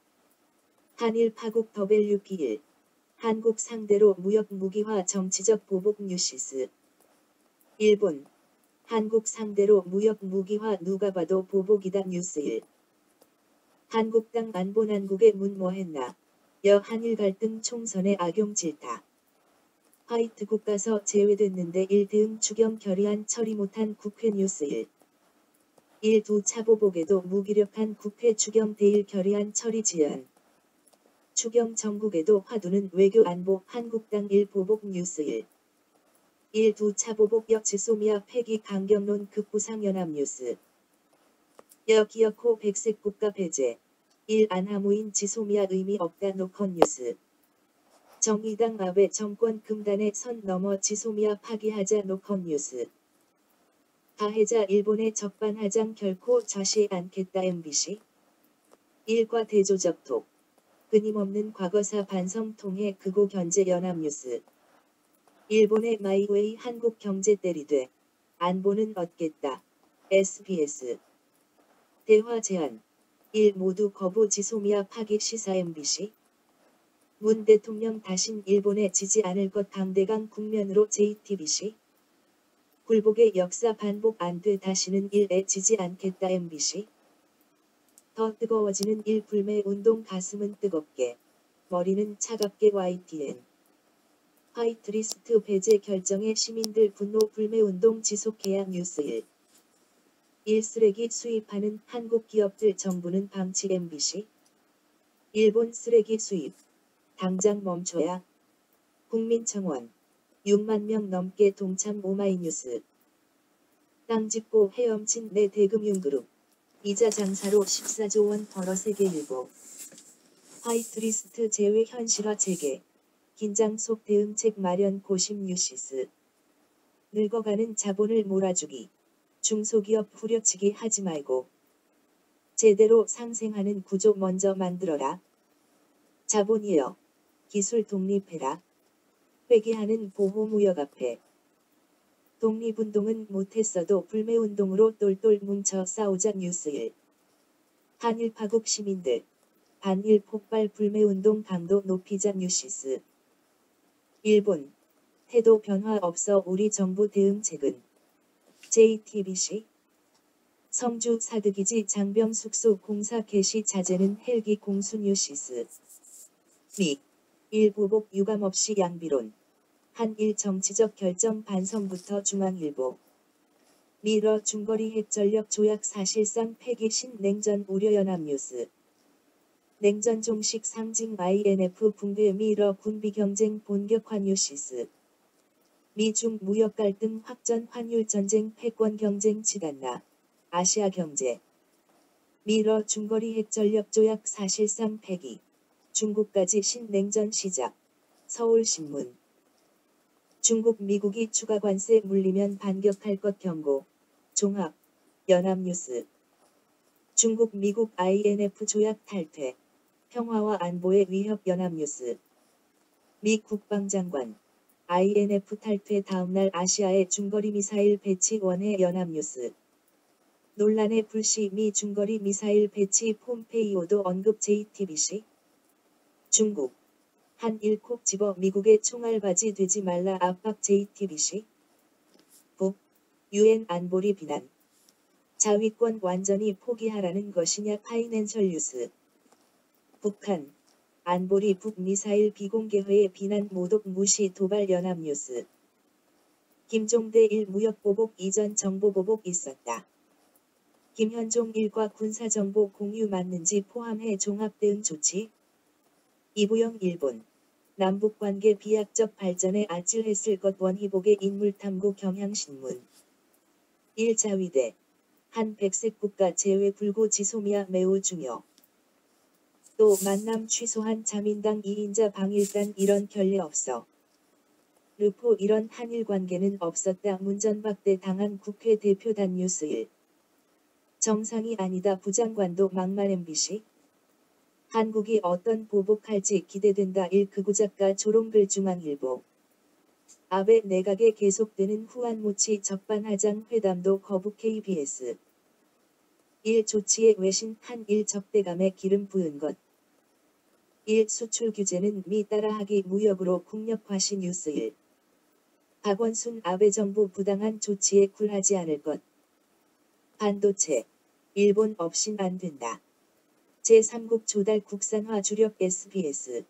Speaker 1: 한일 파국 WP1. 한국 상대로 무역 무기화 정치적 보복 뉴시스. 일본. 한국 상대로 무역 무기화 누가 봐도 보복이다. 뉴스 1. 한국당 안보난국의 문 뭐했나. 여한일 갈등 총선의 악용 질타. 화이트국 가서 제외됐는데 1대응 추경 결의안 처리 못한 국회. 뉴스 1. 1. 두 차보복에도 무기력한 국회 추경 대일 결의안 처리 지연. 추경 정국에도 화두는 외교 안보. 한국당 1 보복. 뉴스 1. 1. 두 차보복 역지소미아 폐기 강경론 극부상 연합뉴스. 여기어코 백색 국가 배제. 1. 안하무인 지소미아 의미 없다. 노컷 뉴스. 정의당 아베 정권 금단의 선 넘어 지소미아 파기하자. 노컷 뉴스. 가해자 일본의 적반하장 결코 좌시 않겠다. MBC. 1과 대조적 톡. 끊임없는 과거사 반성 통해 극우 견제. 연합뉴스. 일본의 마이웨이 한국 경제 때리되 안보는 얻겠다. SBS. 대화 제안. 1. 모두 거부 지소미아 파기 시사. MBC. 문 대통령 다신 일본에 지지 않을 것 강대강 국면으로. JTBC. 굴복의 역사 반복 안 돼 다시는 1에 지지 않겠다. MBC. 더 뜨거워지는 1 불매 운동 가슴은 뜨겁게 머리는 차갑게. YTN. 화이트리스트 배제 결정에 시민들 분노 불매 운동 지속해야. 뉴스 1. 1. 쓰레기 수입하는 한국 기업들 정부는 방치. MBC. 일본 쓰레기 수입 당장 멈춰야. 국민청원. 6만 명 넘게 동참. 오마이뉴스. 땅 짚고 헤엄친 내 대금융그룹. 이자 장사로 14조 원 벌어. 세계일보. 화이트리스트 제외 현실화 재개. 긴장 속 대응책 마련. 고심 뉴시스. 늙어가는 자본을 몰아주기. 중소기업 후려치기 하지 말고 제대로 상생하는 구조 먼저 만들어라. 자본이여, 기술 독립해라. 회귀하는 보호무역 앞에. 독립운동은 못했어도 불매운동으로 똘똘 뭉쳐 싸우자. 뉴스 1. 한일 파국 시민들. 반일 폭발 불매운동 강도 높이자. 뉴시스. 일본. 태도 변화 없어 우리 정부 대응책은. JTBC. 성주 사드기지 장병 숙소 공사 개시 자재는 헬기 공수. 뉴시스. 미. 일부복 유감 없이 양비론. 한일 정치적 결정 반성부터. 중앙일보. 미러 중거리 핵전력 조약 사실상 폐기. 신냉전 우려. 연합뉴스. 냉전 종식 상징 INF 붕괴. 미러 군비 경쟁 본격화. 뉴시스. 미중 무역 갈등 확전 환율 전쟁 패권 경쟁 치닫나. 아시아 경제. 미러 중거리 핵전력 조약 사실상 폐기. 중국까지 신냉전 시작. 서울신문. 중국 미국이 추가 관세 물리면 반격할 것 경고. 종합. 연합뉴스. 중국 미국 INF 조약 탈퇴. 평화와 안보의 위협. 연합뉴스. 미 국방장관. INF 탈퇴 다음날 아시아의 중거리 미사일 배치 원회. 연합뉴스. 논란의 불씨 미 중거리 미사일 배치 폼페이오도 언급. JTBC. 중국. 한일 콕 집어 미국의 총알바지 되지 말라 압박. JTBC. 북. UN 안보리 비난. 자위권 완전히 포기하라는 것이냐. 파이낸셜 뉴스. 북한. 안보리 북미사일 비공개회의 비난 모독 무시 도발. 연합뉴스. 김종대 1 무역보복 이전 정보보복 있었다. 김현종 1과 군사정보 공유 맞는지 포함해 종합대응 조치. 이부영 일본. 남북관계 비약적 발전에 아찔했을 것. 원희복의 인물탐구. 경향신문. 1자위대. 한 백색 국가 제외 불구 지소미아 매우 중요. 또 만남 취소한 자민당 2인자 방일단 이런 결례 없어. 르포 이런 한일 관계는 없었다. 문전박대 당한 국회 대표단. 뉴스 1. 정상이 아니다. 부장관도 막말. MBC. 한국이 어떤 보복할지 기대된다. 1. 극우작가 조롱글. 중앙일보. 아베 내각에 계속되는 후안모치 적반하장 회담도 거부. KBS. 1. 조치의 외신 한일 적대감에 기름 부은 것. 1. 수출 규제는 미 따라하기 무역으로 국력화시. 뉴스 1. 박원순 아베 정부 부당한 조치에 굴하지 않을 것. 반도체. 일본 없인 안 된다. 제3국 조달 국산화 주력. SBS.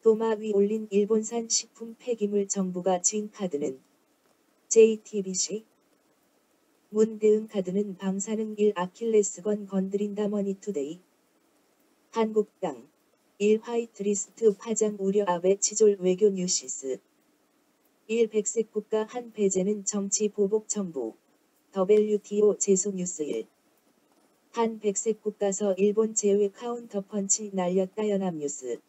Speaker 1: 도마 위 올린 일본산 식품 폐기물 정부가 진 카드는. JTBC. 문 대응 카드는 방사능 1 아킬레스건 건드린다. 머니투데이. 한국당. 1 화이트리스트 파장 우려. 아베 치졸 외교. 뉴시스. 1 백색 국가 한 배제는 정치 보복 정부. WTO 제소. 뉴스 1. 한 백색 국가서 일본 제외 카운터펀치 날렸다. 연합뉴스.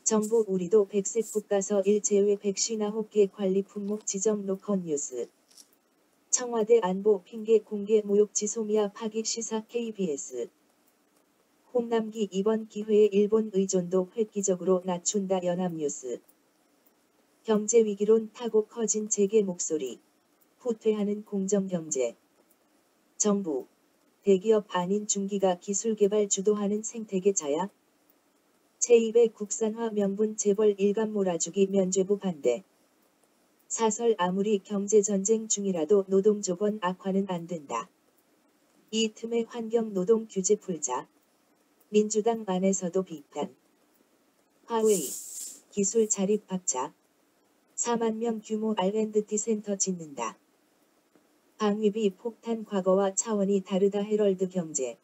Speaker 1: 정부 우리도 백색 국가서 1 제외 백신아 호계 관리 품목 지정. 노컷 뉴스. 청와대 안보 핑계 공개 모욕 지소미아 파기 시사. KBS. 홍남기 이번 기회에 일본 의존도 획기적으로 낮춘다. 연합뉴스. 경제위기론 타고 커진 재계 목소리. 후퇴하는 공정경제. 정부. 대기업 아닌 중기가 기술개발 주도하는 생태계 자야. 체입의 국산화 명분 재벌 일감 몰아주기. 면죄부 반대. 사설 아무리 경제전쟁 중이라도 노동조건 악화는 안 된다. 이 틈에 환경 노동 규제 풀자. 민주당 안에서도 비판. 화웨이. 기술 자립 박차. 4만 명 규모 R&D 센터 짓는다. 방위비 폭탄 과거와 차원이 다르다. 헤럴드 경제.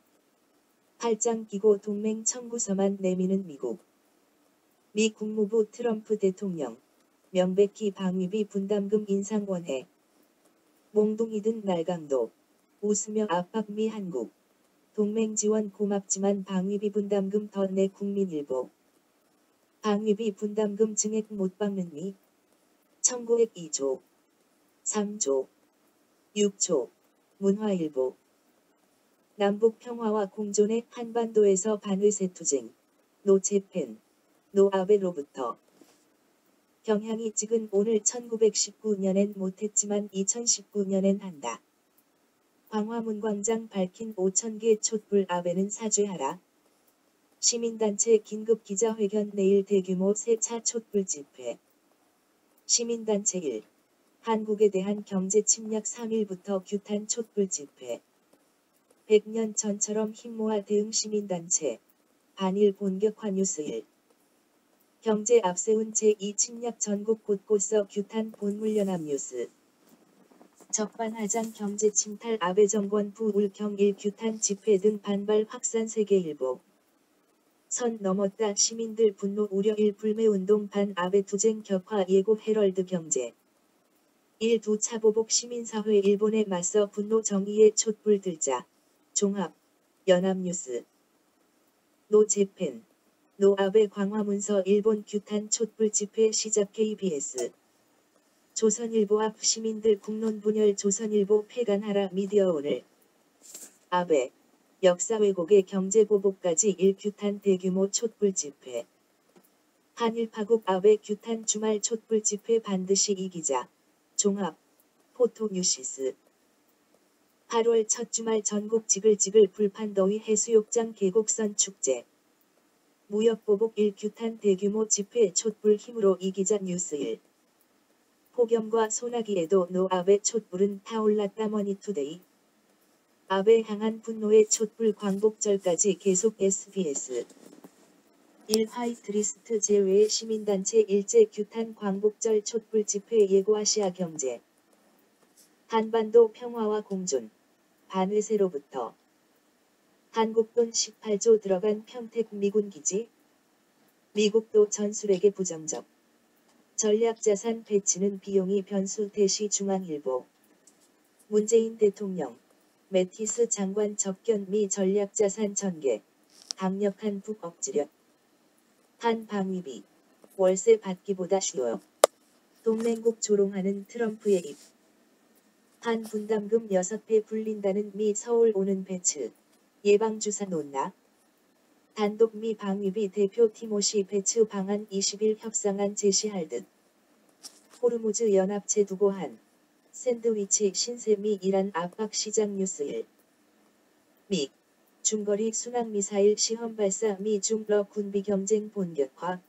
Speaker 1: 팔짱 끼고 동맹 청구서만 내미는 미국. 미 국무부 트럼프 대통령. 명백히 방위비 분담금 인상 원해. 몽둥이 든 날강도. 웃으며 압박 미 한국. 동맹 지원 고맙지만 방위비 분담금 더 내. 국민일보. 방위비 분담금 증액 못 박는 미. 청구액 2조. 3조. 6조. 문화일보. 남북 평화와 공존의 한반도에서 반의세 투쟁. 노 재팬, 노 아베로부터. 경향이 찍은 오늘 1919년엔 못했지만 2019년엔 한다. 광화문광장 밝힌 5,000개 촛불 아베는 사죄하라. 시민단체 긴급 기자회견 내일 대규모 세차 촛불 집회. 시민단체 1. 한국에 대한 경제 침략 3일부터 규탄 촛불 집회. 100년 전처럼 힘모아 대응 시민단체. 반일 본격화 뉴스 1. 경제 앞세운 제2 침략 전국 곳곳서 규탄 본물연합 뉴스. 적반하장 경제 침탈 아베 정권 부울경 1 규탄 집회 등 반발 확산 세계일보. 선 넘었다 시민들 분노 우려 1 불매운동 반 아베 투쟁 격화 예고 헤럴드 경제. 1 두 차보복 시민사회 일본에 맞서 분노 정의의 촛불 들자. 종합. 연합뉴스. 노재팬. 노 아베 광화문서 일본 규탄 촛불 집회 시작 KBS. 조선일보 앞 시민들 국론 분열 조선일보 폐간하라 미디어 오늘. 아베. 역사 왜곡의 경제 보복까지 1 규탄 대규모 촛불 집회. 한일 파국 아베 규탄 주말 촛불 집회 반드시 이기자. 종합. 포토뉴시스. 8월 첫 주말 전국 지글지글 불판더위 해수욕장 계곡선 축제. 무역보복 1 규탄 대규모 집회 촛불 힘으로 이기자 뉴스 1. 폭염과 소나기에도 노 아베 촛불은 타올랐다 머니투데이. 아베 향한 분노의 촛불 광복절까지 계속 SBS. 1 화이트리스트 제외의 시민단체 일제 규탄 광복절 촛불 집회 예고 아시아 경제. 한반도 평화와 공존. 반의세로부터. 한국 돈 18조 들어간 평택 미군 기지. 미국도 전술에게 부정적. 전략자산 배치는 비용이 변수 대시 중앙일보. 문재인 대통령. 매티스 장관 접견 미 전략자산 전개. 강력한 북 억지력. 한 방위비. 월세 받기보다 쉬워요. 동맹국 조롱하는 트럼프의 입. 한 분담금 6배 불린다는 미 서울 오는 배츠. 예방주사 놓나? 단독 미 방위비 대표 티모시 배츠 방안 20일 협상안 제시할 듯. 호르무즈 연합체 두고 한. 샌드위치 신세 미 이란 압박 시장 뉴스 1. 미. 중거리 순항미사일 시험 발사 미 중러 군비 경쟁 본격화.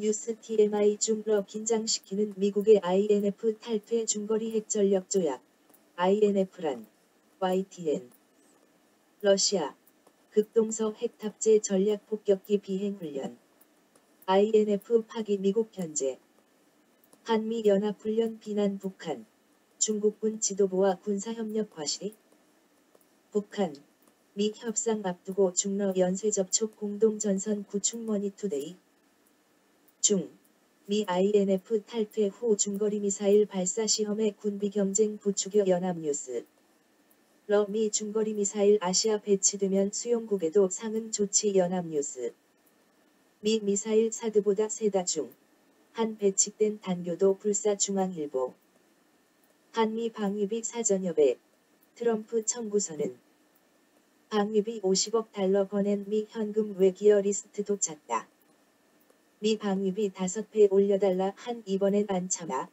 Speaker 1: 뉴스 TMI 중러 긴장시키는 미국의 INF 탈퇴 중거리 핵전력 조약. INF란. YTN. 러시아. 극동서 핵탑재 전략 폭격기 비행 훈련. INF 파기 미국 견제. 한미 연합훈련 비난 북한. 중국군 지도부와 군사협력 과시. 북한. 미 협상 앞두고 중러 연쇄 접촉 공동전선 구축 머니투데이. 중. 미 INF 탈퇴 후 중거리 미사일 발사 시험의 군비 경쟁 부추겨 연합뉴스. 미 중거리 미사일 아시아 배치되면 수용국에도 상응 조치 연합뉴스. 미 미사일 사드보다 세다 중. 한 배치된 단교도 불사 중앙일보. 한미 방위비 사전협의. 트럼프 청구서는. 방위비 50억 달러 거낸 미 현금 외기어 리스트도 찼다. 미 방위비 5배 올려달라 한 이번엔 안 참아.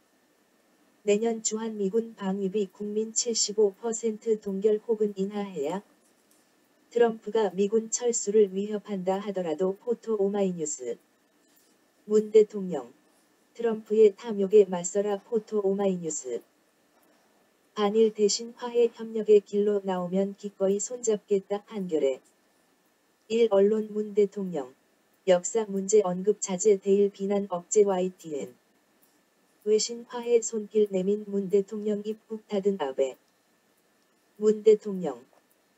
Speaker 1: 내년 주한미군 방위비 국민 75% 동결 혹은 인하해야. 트럼프가 미군 철수를 위협한다 하더라도 포토 오마이뉴스. 문 대통령. 트럼프의 탐욕에 맞서라 포토 오마이뉴스. 반일 대신 화해 협력의 길로 나오면 기꺼이 손잡겠다 한겨레. 1. 언론 문 대통령. 역사 문제 언급 자제 대일 비난 억제 YTN. 외신 화해 손길 내민 문 대통령 입국 닫은 아베. 문 대통령.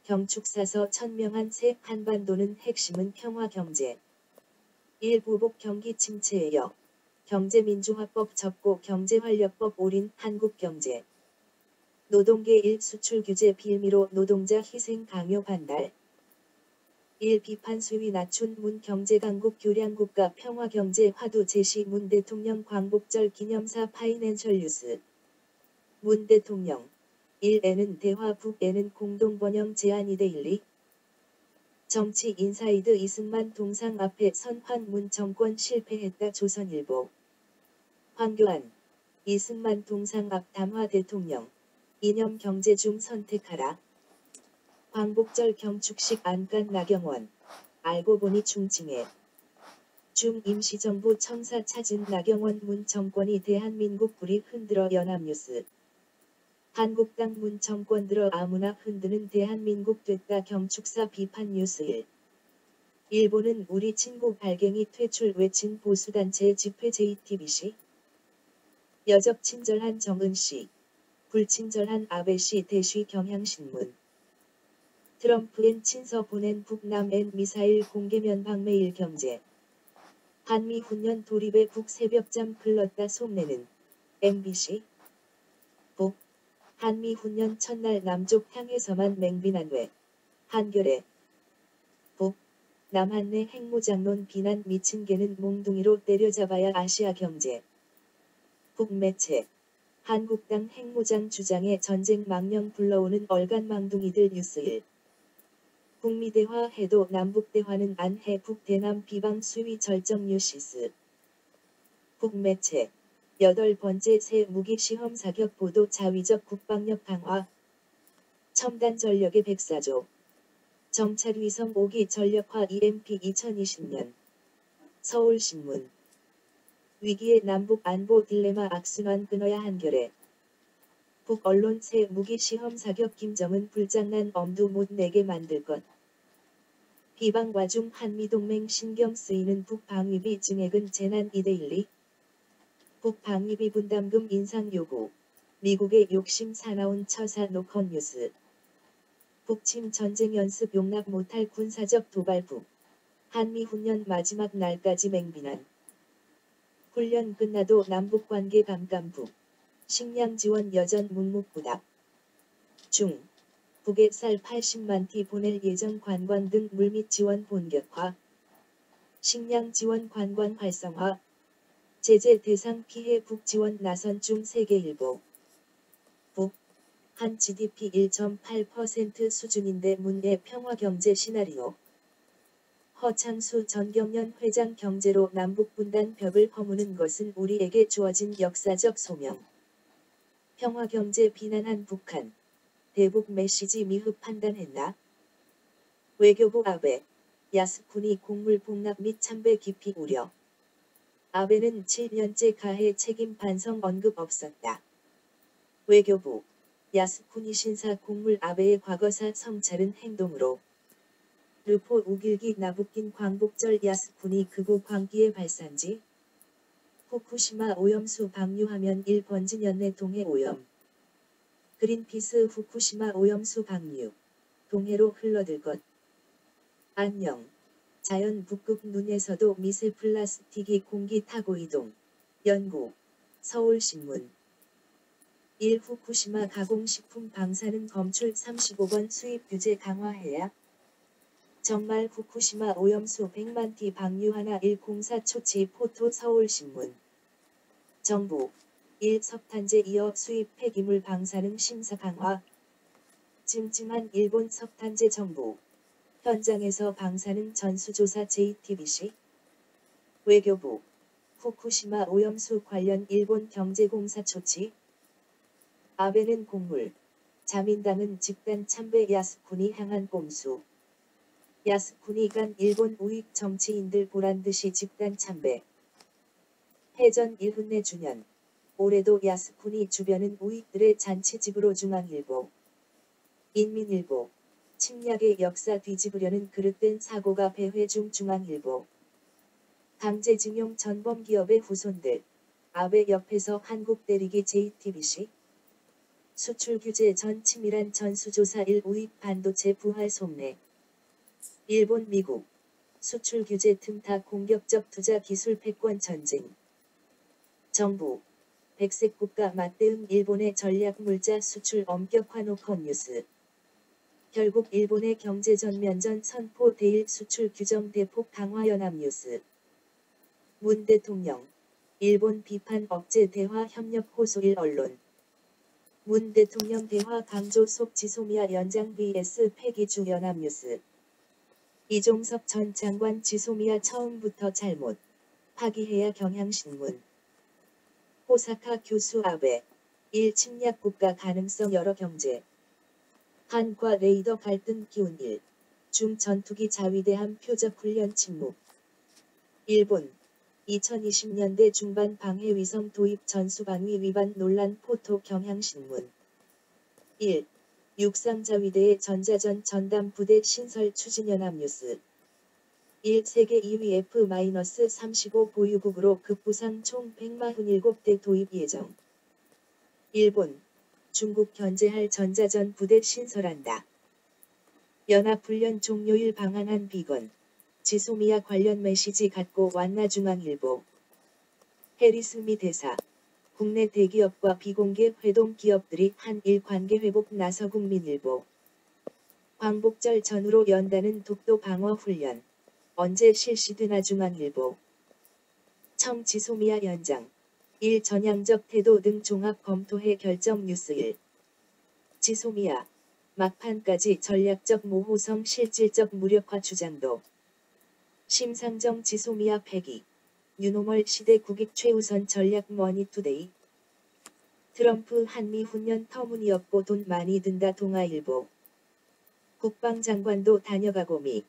Speaker 1: 경축사서 천명한 새 한반도는 핵심은 평화 경제. 1. 보복 경기 침체예요. 경제민주화법 접고 경제활력법 올인 한국 경제. 노동계 1 수출 규제 빌미로 노동자 희생 강요 반달. 1. 비판 수위 낮춘 문 경제강국 교량국가 평화경제 화두 제시 문 대통령 광복절 기념사 파이낸셜 뉴스. 문 대통령. 1에는 대화 북에는 공동번영 제안이 데일리 정치 인사이드 이승만 동상 앞에 선 황문 정권 실패했다 조선일보 황교안 이승만 동상 앞 담화 대통령 이념 경제 중 선택하라 광복절 경축식 안간 나경원 알고 보니 중칭해 중 임시정부 청사 찾은 나경원 문 정권이 대한민국 불이 흔들어 연합뉴스 한국당 문 정권 들어 아무나 흔드는 대한민국 됐다 경축사 비판 뉴스 1. 일본은 우리 친구 발갱이 퇴출 외친 보수단체 집회 JTBC 여적 친절한 정은씨 불친절한 아베씨 대쉬 경향신문 트럼프엔 친서 보낸 북남엔 미사일 공개면 방매일 경제 한미 훈련 돌입에 북 새벽잠 흘렀다 속내는 MBC 북 한미 훈련 첫날 남쪽 향해서만 맹비난외 한겨레 북 남한내 핵무장론 비난 미친 개는 몽둥이로 때려잡아야 아시아 경제 북매체 한국당 핵무장 주장에 전쟁 망령 불러오는 얼간망둥이들 뉴스 1 북미대화 해도 남북대화는 안 해 북대남 비방 수위 절정 뉴시스 북매체 8번째 새 무기 시험 사격 보도 자위적 국방력 강화 첨단 전력의 백사조 정찰위성 5기 전력화 EMP 2020년 서울신문 위기의 남북 안보 딜레마 악순환 끊어야 한겨레 북언론 새 무기 시험 사격 김정은 불장난 엄두 못 내게 만들 것 비방 와중 한미동맹 신경 쓰이는 북방위비 증액은 재난 이데일리 북방위비 분담금 인상 요구 미국의 욕심 사나운 처사 노컷 뉴스 북침 전쟁 연습 용납 못할 군사적 도발 북 한미 훈련 마지막 날까지 맹비난 훈련 끝나도 남북관계 깜깜북 식량 지원 여전 묵묵부답 중 북에 쌀 80만 티 보낼 예정 관광 등 물밑 지원 본격화 식량 지원 관광 활성화 제재 대상 피해 북 지원 나선 중 세계일보 북 한 GDP 1.8% 수준인데 문의 평화경제 시나리오 허창수 전경련 회장 경제로 남북분단 벽을 허무는 것은 우리에게 주어진 역사적 소명. 평화경제 비난한 북한. 대북 메시지 미흡 판단했나? 외교부 아베. 야스쿠니 곡물 폭락 및 참배 기피 우려. 아베는 7년째 가해 책임 반성 언급 없었다. 외교부. 야스쿠니 신사 곡물 아베의 과거사 성찰은 행동으로. 르포 우길기 나부낀 광복절 야스쿠니 극우 광기의 발산지. 후쿠시마 오염수 방류하면 1번지 연내 동해 오염. 그린피스 후쿠시마 오염수 방류. 동해로 흘러들 것. 안녕. 자연 북극 눈에서도 미세 플라스틱이 공기 타고 이동. 연구. 서울신문. 1. 후쿠시마 가공식품 방사능 검출 35번 수입 규제 강화해야? 정말 후쿠시마 오염수 100만 티 방류하나 104 초치 포토 서울신문. 정부. 1. 석탄재 이어 수입 폐기물 방사능 심사 강화. 찜찜한 일본 석탄재 정부. 현장에서 방사능 전수조사 JTBC. 외교부. 후쿠시마 오염수 관련 일본 경제공사 조치. 아베는 곡물. 자민당은 집단 참배 야스쿠니 향한 꼼수. 야스쿠니 간 일본 우익 정치인들 보란듯이 집단 참배. 해전 1훈내 주년. 올해도 야스쿠니 주변은 우익들의 잔치집으로 중앙일보. 인민일보. 침략의 역사 뒤집으려는 그릇된 사고가 배회 중 중앙일보. 강제징용 전범기업의 후손들. 아베 옆에서 한국 때리기 JTBC. 수출 규제 전 치밀한 전수조사 1 우익 반도체 부활 속내. 일본 미국. 수출 규제 틈타 공격적 투자 기술 패권 전쟁. 정부. 백색 국가 맞대응 일본의 전략 물자 수출 엄격화 노컷 뉴스. 결국 일본의 경제 전면전 선포 대일 수출 규정 대폭 강화 연합뉴스. 문 대통령. 일본 비판 억제 대화 협력 호소 1 언론. 문 대통령 대화 강조 속 지소미아 연장 vs 패기주 연합뉴스. 이종섭 전 장관 지소미아 처음부터 잘못 파기해야 경향신문. 호사카 교수 아베 1. 침략 국가 가능성 여러 경제. 한과 레이더 갈등 기운 1. 중 전투기 자위대함 표적 훈련 침묵. 일본 2020년대 중반 방해위성 도입 전수방위 위반 논란 포토 경향신문. 1. 육상자위대의 전자전 전담 부대 신설 추진연합뉴스. 1. 세계 2위 F-35 보유국으로 급부상 총 147대 도입 예정. 일본, 중국 견제할 전자전 부대 신설한다. 연합훈련 종료일 방한한 비건. 지소미아 관련 메시지 갖고 왔나 중앙일보. 해리스 미 대사. 국내 대기업과 비공개 회동 기업들이 한일 관계 회복 나서 국민일보. 광복절 전후로 연다는 독도 방어 훈련. 언제 실시되나 중앙일보. 청 지소미아 연장. 1. 전향적 태도 등 종합 검토해 결정 뉴스 1. 지소미아. 막판까지 전략적 모호성 실질적 무력화 주장도. 심상정 지소미아 패기. 뉴노멀 시대 국익 최우선 전략 머니투데이. 트럼프 한미 훈련 터무니없고 돈 많이 든다 동아일보. 국방장관도 다녀가고 미.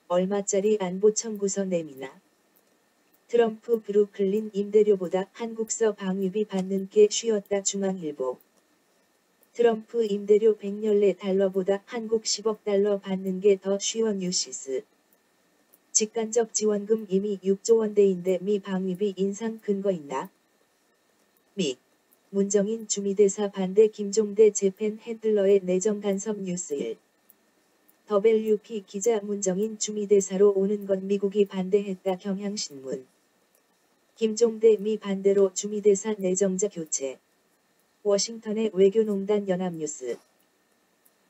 Speaker 1: 얼마짜리 안보 청구서 내미나. 트럼프 브루클린 임대료보다 한국서 방위비 받는 게 쉬웠다 중앙일보. 트럼프 임대료 114달러보다 한국 10억 달러 받는 게 더 쉬워 뉴시스. 직간접 지원금 이미 6조 원대인데 미 방위비 인상 근거 있나? 미. 문정인 주미대사 반대 김종대 재팬 핸들러의 내정 간섭 뉴스 1. WP 기자 문정인 주미대사로 오는 건 미국이 반대했다 경향신문. 김종대 미 반대로 주미대사 내정자 교체. 워싱턴의 외교농단 연합뉴스.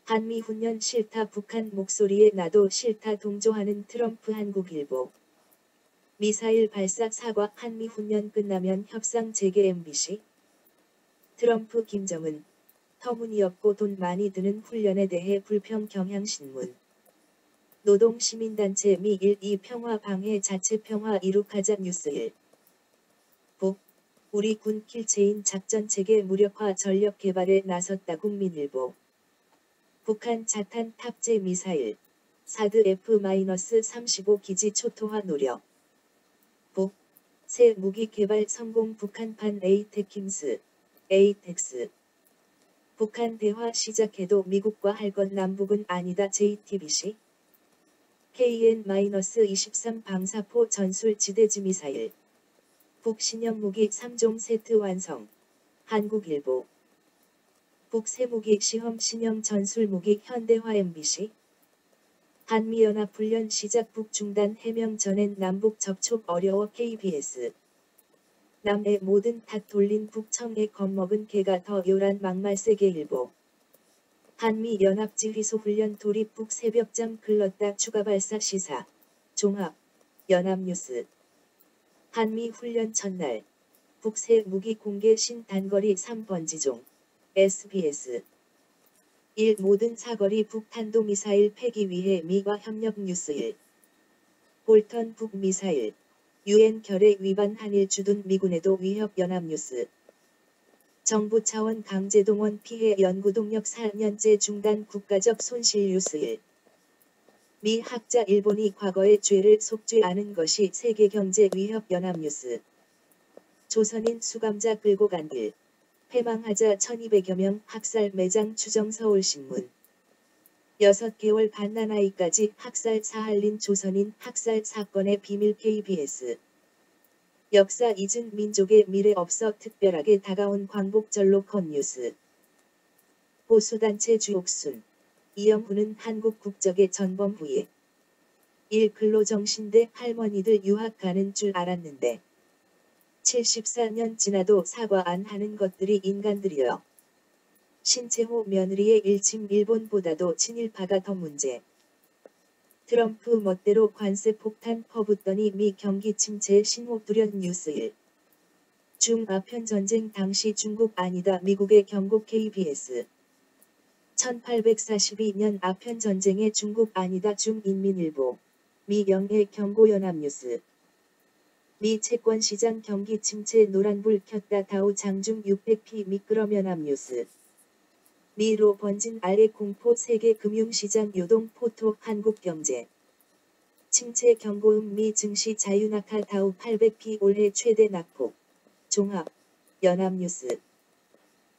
Speaker 1: 한미훈련 싫다 북한 목소리에 나도 싫다 동조하는 트럼프 한국일보. 미사일 발사 사과 한미훈련 끝나면 협상 재개 MBC. 트럼프 김정은. 터무니없고 돈 많이 드는 훈련에 대해 불평 경향신문. 노동시민단체 미 1.2 평화방해 자체평화 이룩하자 뉴스 1. 북. 우리 군 킬체인 작전체계 무력화 전력 개발에 나섰다 국민일보. 북한 자탄 탑재 미사일. 사드 F-35 기지 초토화 노력. 북. 새 무기 개발 성공 북한판 에이테킴스. 에이텍스. 북한 대화 시작해도 미국과 할 건 남북은 아니다 JTBC. KN-23 방사포 전술 지대지 미사일. 북신형 무기 3종 세트 완성. 한국일보. 북세무기 시험 신형 전술무기 현대화 MBC. 한미연합훈련 시작 북중단 해명 전엔 남북 접촉 어려워 KBS. 남의 모든 탓 돌린 북청에 겁먹은 개가 더 요란 막말 세계일보. 한미연합지휘소 훈련 돌입 북 새벽잠 글렀다 추가 발사 시사. 종합. 연합뉴스. 한미훈련 첫날. 북새 무기 공개 신단거리 3번지종. SBS. 1. 모든 사거리 북탄도미사일 폐기 위해 미와 협력 뉴스 1. 볼턴 북미사일. UN 결의 위반 한일 주둔 미군에도 위협 연합뉴스. 정부 차원 강제동원 피해 연구동력 4년째 중단 국가적 손실 뉴스 1. 미 학자 일본이 과거의 죄를 속죄 않은 것이 세계경제 위협 연합뉴스. 조선인 수감자 끌고 간 길. 패망하자 1200여 명 학살 매장 추정 서울신문. 6개월 갓난아이까지 학살 사할린 조선인 학살 사건의 비밀 KBS. 역사 잊은 민족의 미래 없어 특별하게 다가온 광복절로 컷뉴스. 보수단체 주옥순. 이영훈은 한국 국적의 전범 후에. 1. 근로정신대 할머니들 유학 가는 줄 알았는데. 74년 지나도 사과 안 하는 것들이 인간들이여. 신채호 며느리의 일침 일본보다도 친일파가 더 문제. 트럼프 멋대로 관세 폭탄 퍼붓더니 미 경기 침체 신호 두련 뉴스 1. 중아편전쟁 당시 중국 아니다 미국의 경고 KBS 1842년 아편전쟁의 중국 아니다 중인민일보 미 영해 경고연합뉴스 미 채권시장 경기 침체 노란불 켰다 다우 장중 600p 미끄럼연합뉴스 미로 번진 알의 공포 세계 금융시장 요동 포토 한국경제 침체 경고음 미 증시 자유낙하 다우 800p 올해 최대 낙폭 종합 연합뉴스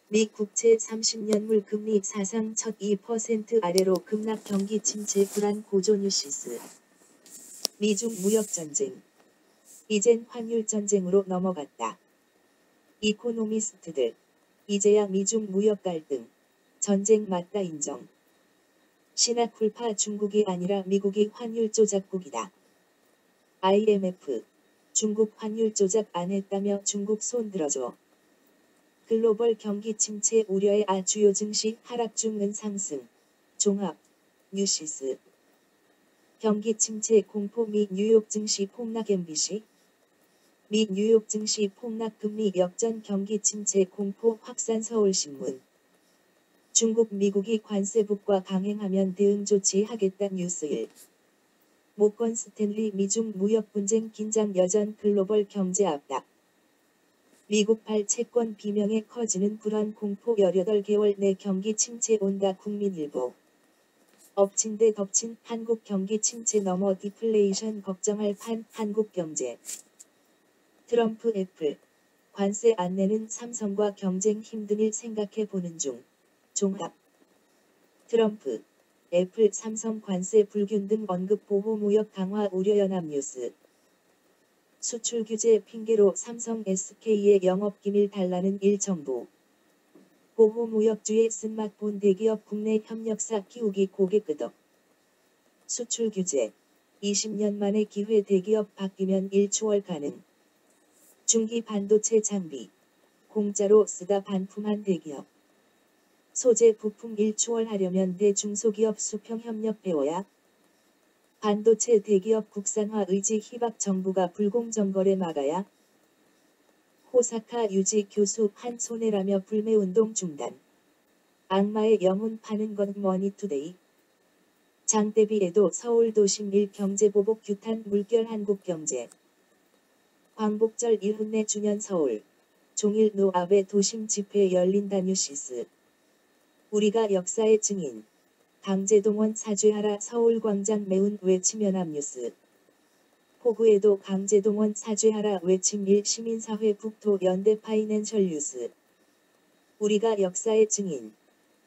Speaker 1: 미 국채 30년물 금리 사상 첫 2% 아래로 급락 경기 침체 불안 고조 뉴시스 미중 무역전쟁 이젠 환율전쟁으로 넘어갔다. 이코노미스트들 이제야 미중 무역 갈등 전쟁 맞다 인정. 신화쿨파 중국이 아니라 미국이 환율 조작국이다. IMF 중국 환율 조작 안 했다며 중국 손 들어줘. 글로벌 경기 침체 우려에 주요 증시 하락 중은 상승. 종합 뉴시스 경기 침체 공포 미 뉴욕 증시 폭락 MBC 미 뉴욕 증시 폭락 금리 역전 경기 침체 공포 확산 서울신문 중국 미국이 관세북과 강행하면 대응 조치하겠다 뉴스 1 모건 스탠리 미중 무역 분쟁 긴장 여전 글로벌 경제 압박 미국 채권 비명에 커지는 불안 공포 18개월 내 경기 침체 온다 국민일보 엎친 데 덮친 한국 경기 침체 넘어 디플레이션 걱정할 판 한국경제 트럼프 애플 관세 안 내는 삼성과 경쟁 힘든 일 생각해 보는 중 종합 트럼프 애플 삼성 관세 불균 등 언급 보호무역 강화 우려 연합뉴스 수출 규제 핑계로 삼성 SK의 영업기밀 달라는 일정부 보호무역주의 스마트폰 대기업 국내 협력사 키우기 고개 끄덕 수출 규제 20년 만에 기회 대기업 바뀌면 1초월 가능 중기 반도체 장비 공짜로 쓰다 반품한 대기업 소재 부품 1초월 하려면 대중소기업 수평협력 배워야 반도체 대기업 국산화 의지 희박 정부가 불공정거래 막아야 호사카 유지 교수 한 손해라며 불매운동 중단 악마의 영혼 파는 건 머니투데이 장대비에도 서울 도심 1 경제보복 규탄 물결 한국경제 광복절 1훈내 주년 서울 종일 노아베 도심 집회 열린다 뉴시스 우리가 역사의 증인 강제동원 사죄하라 서울광장 매운 외침 연합뉴스 포구에도 강제동원 사죄하라 외침 1 시민사회 북토 연대 파이낸셜 뉴스 우리가 역사의 증인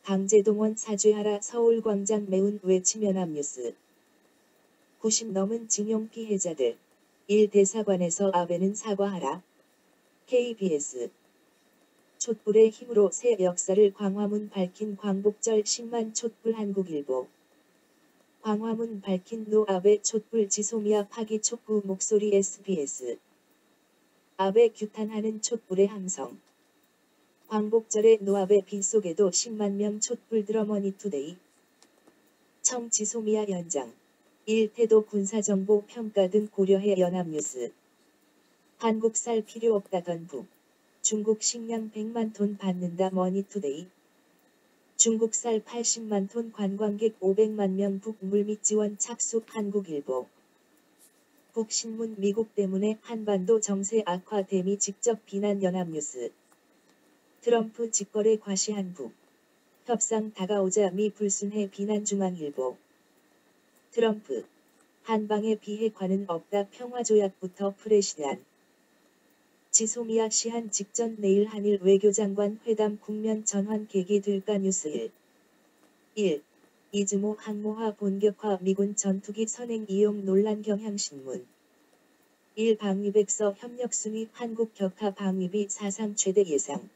Speaker 1: 강제동원 사죄하라 서울광장 매운 외침 연합뉴스 90 넘은 징용 피해자들 1 대사관에서 아베는 사과하라 KBS 촛불의 힘으로 새 역사를 광화문 밝힌 광복절 10만 촛불 한국일보 광화문 밝힌 노아베 촛불 지소미아 파기 촉구 목소리 SBS 아베 규탄하는 촛불의 함성 광복절의 노아베 빗속에도 10만 명 촛불 들어 머니투데이 청 지소미아 연장 1 태도 군사정보 평가 등 고려해 연합뉴스 한국 살 필요 없다던 북 중국 식량 100만 톤 받는다 머니투데이 중국 쌀 80만 톤 관광객 500만 명 북 물밑 지원 착수 한국일보 북신문 미국 때문에 한반도 정세 악화 대미 직접 비난 연합뉴스 트럼프 직거래 과시한 북 협상 다가오자 미 불순해 비난 중앙일보 트럼프 한방에 비핵화는 없다 평화조약부터 프레시단 지소미아 시한 직전 내일 한일 외교장관 회담 국면 전환 계기 될까 뉴스 1. 이즈모 항모화 본격화 미군 전투기 선행 이용 논란 경향신문 1. 방위백서 협력 순위 한국 격하 방위비 사상 최대 예상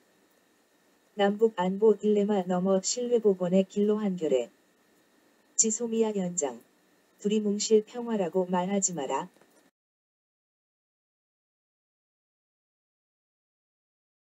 Speaker 1: 남북 안보 딜레마 넘어 신뢰복원의 길로 한결에 지소미아 연장 둘이 뭉실 평화라고 말하지 마라.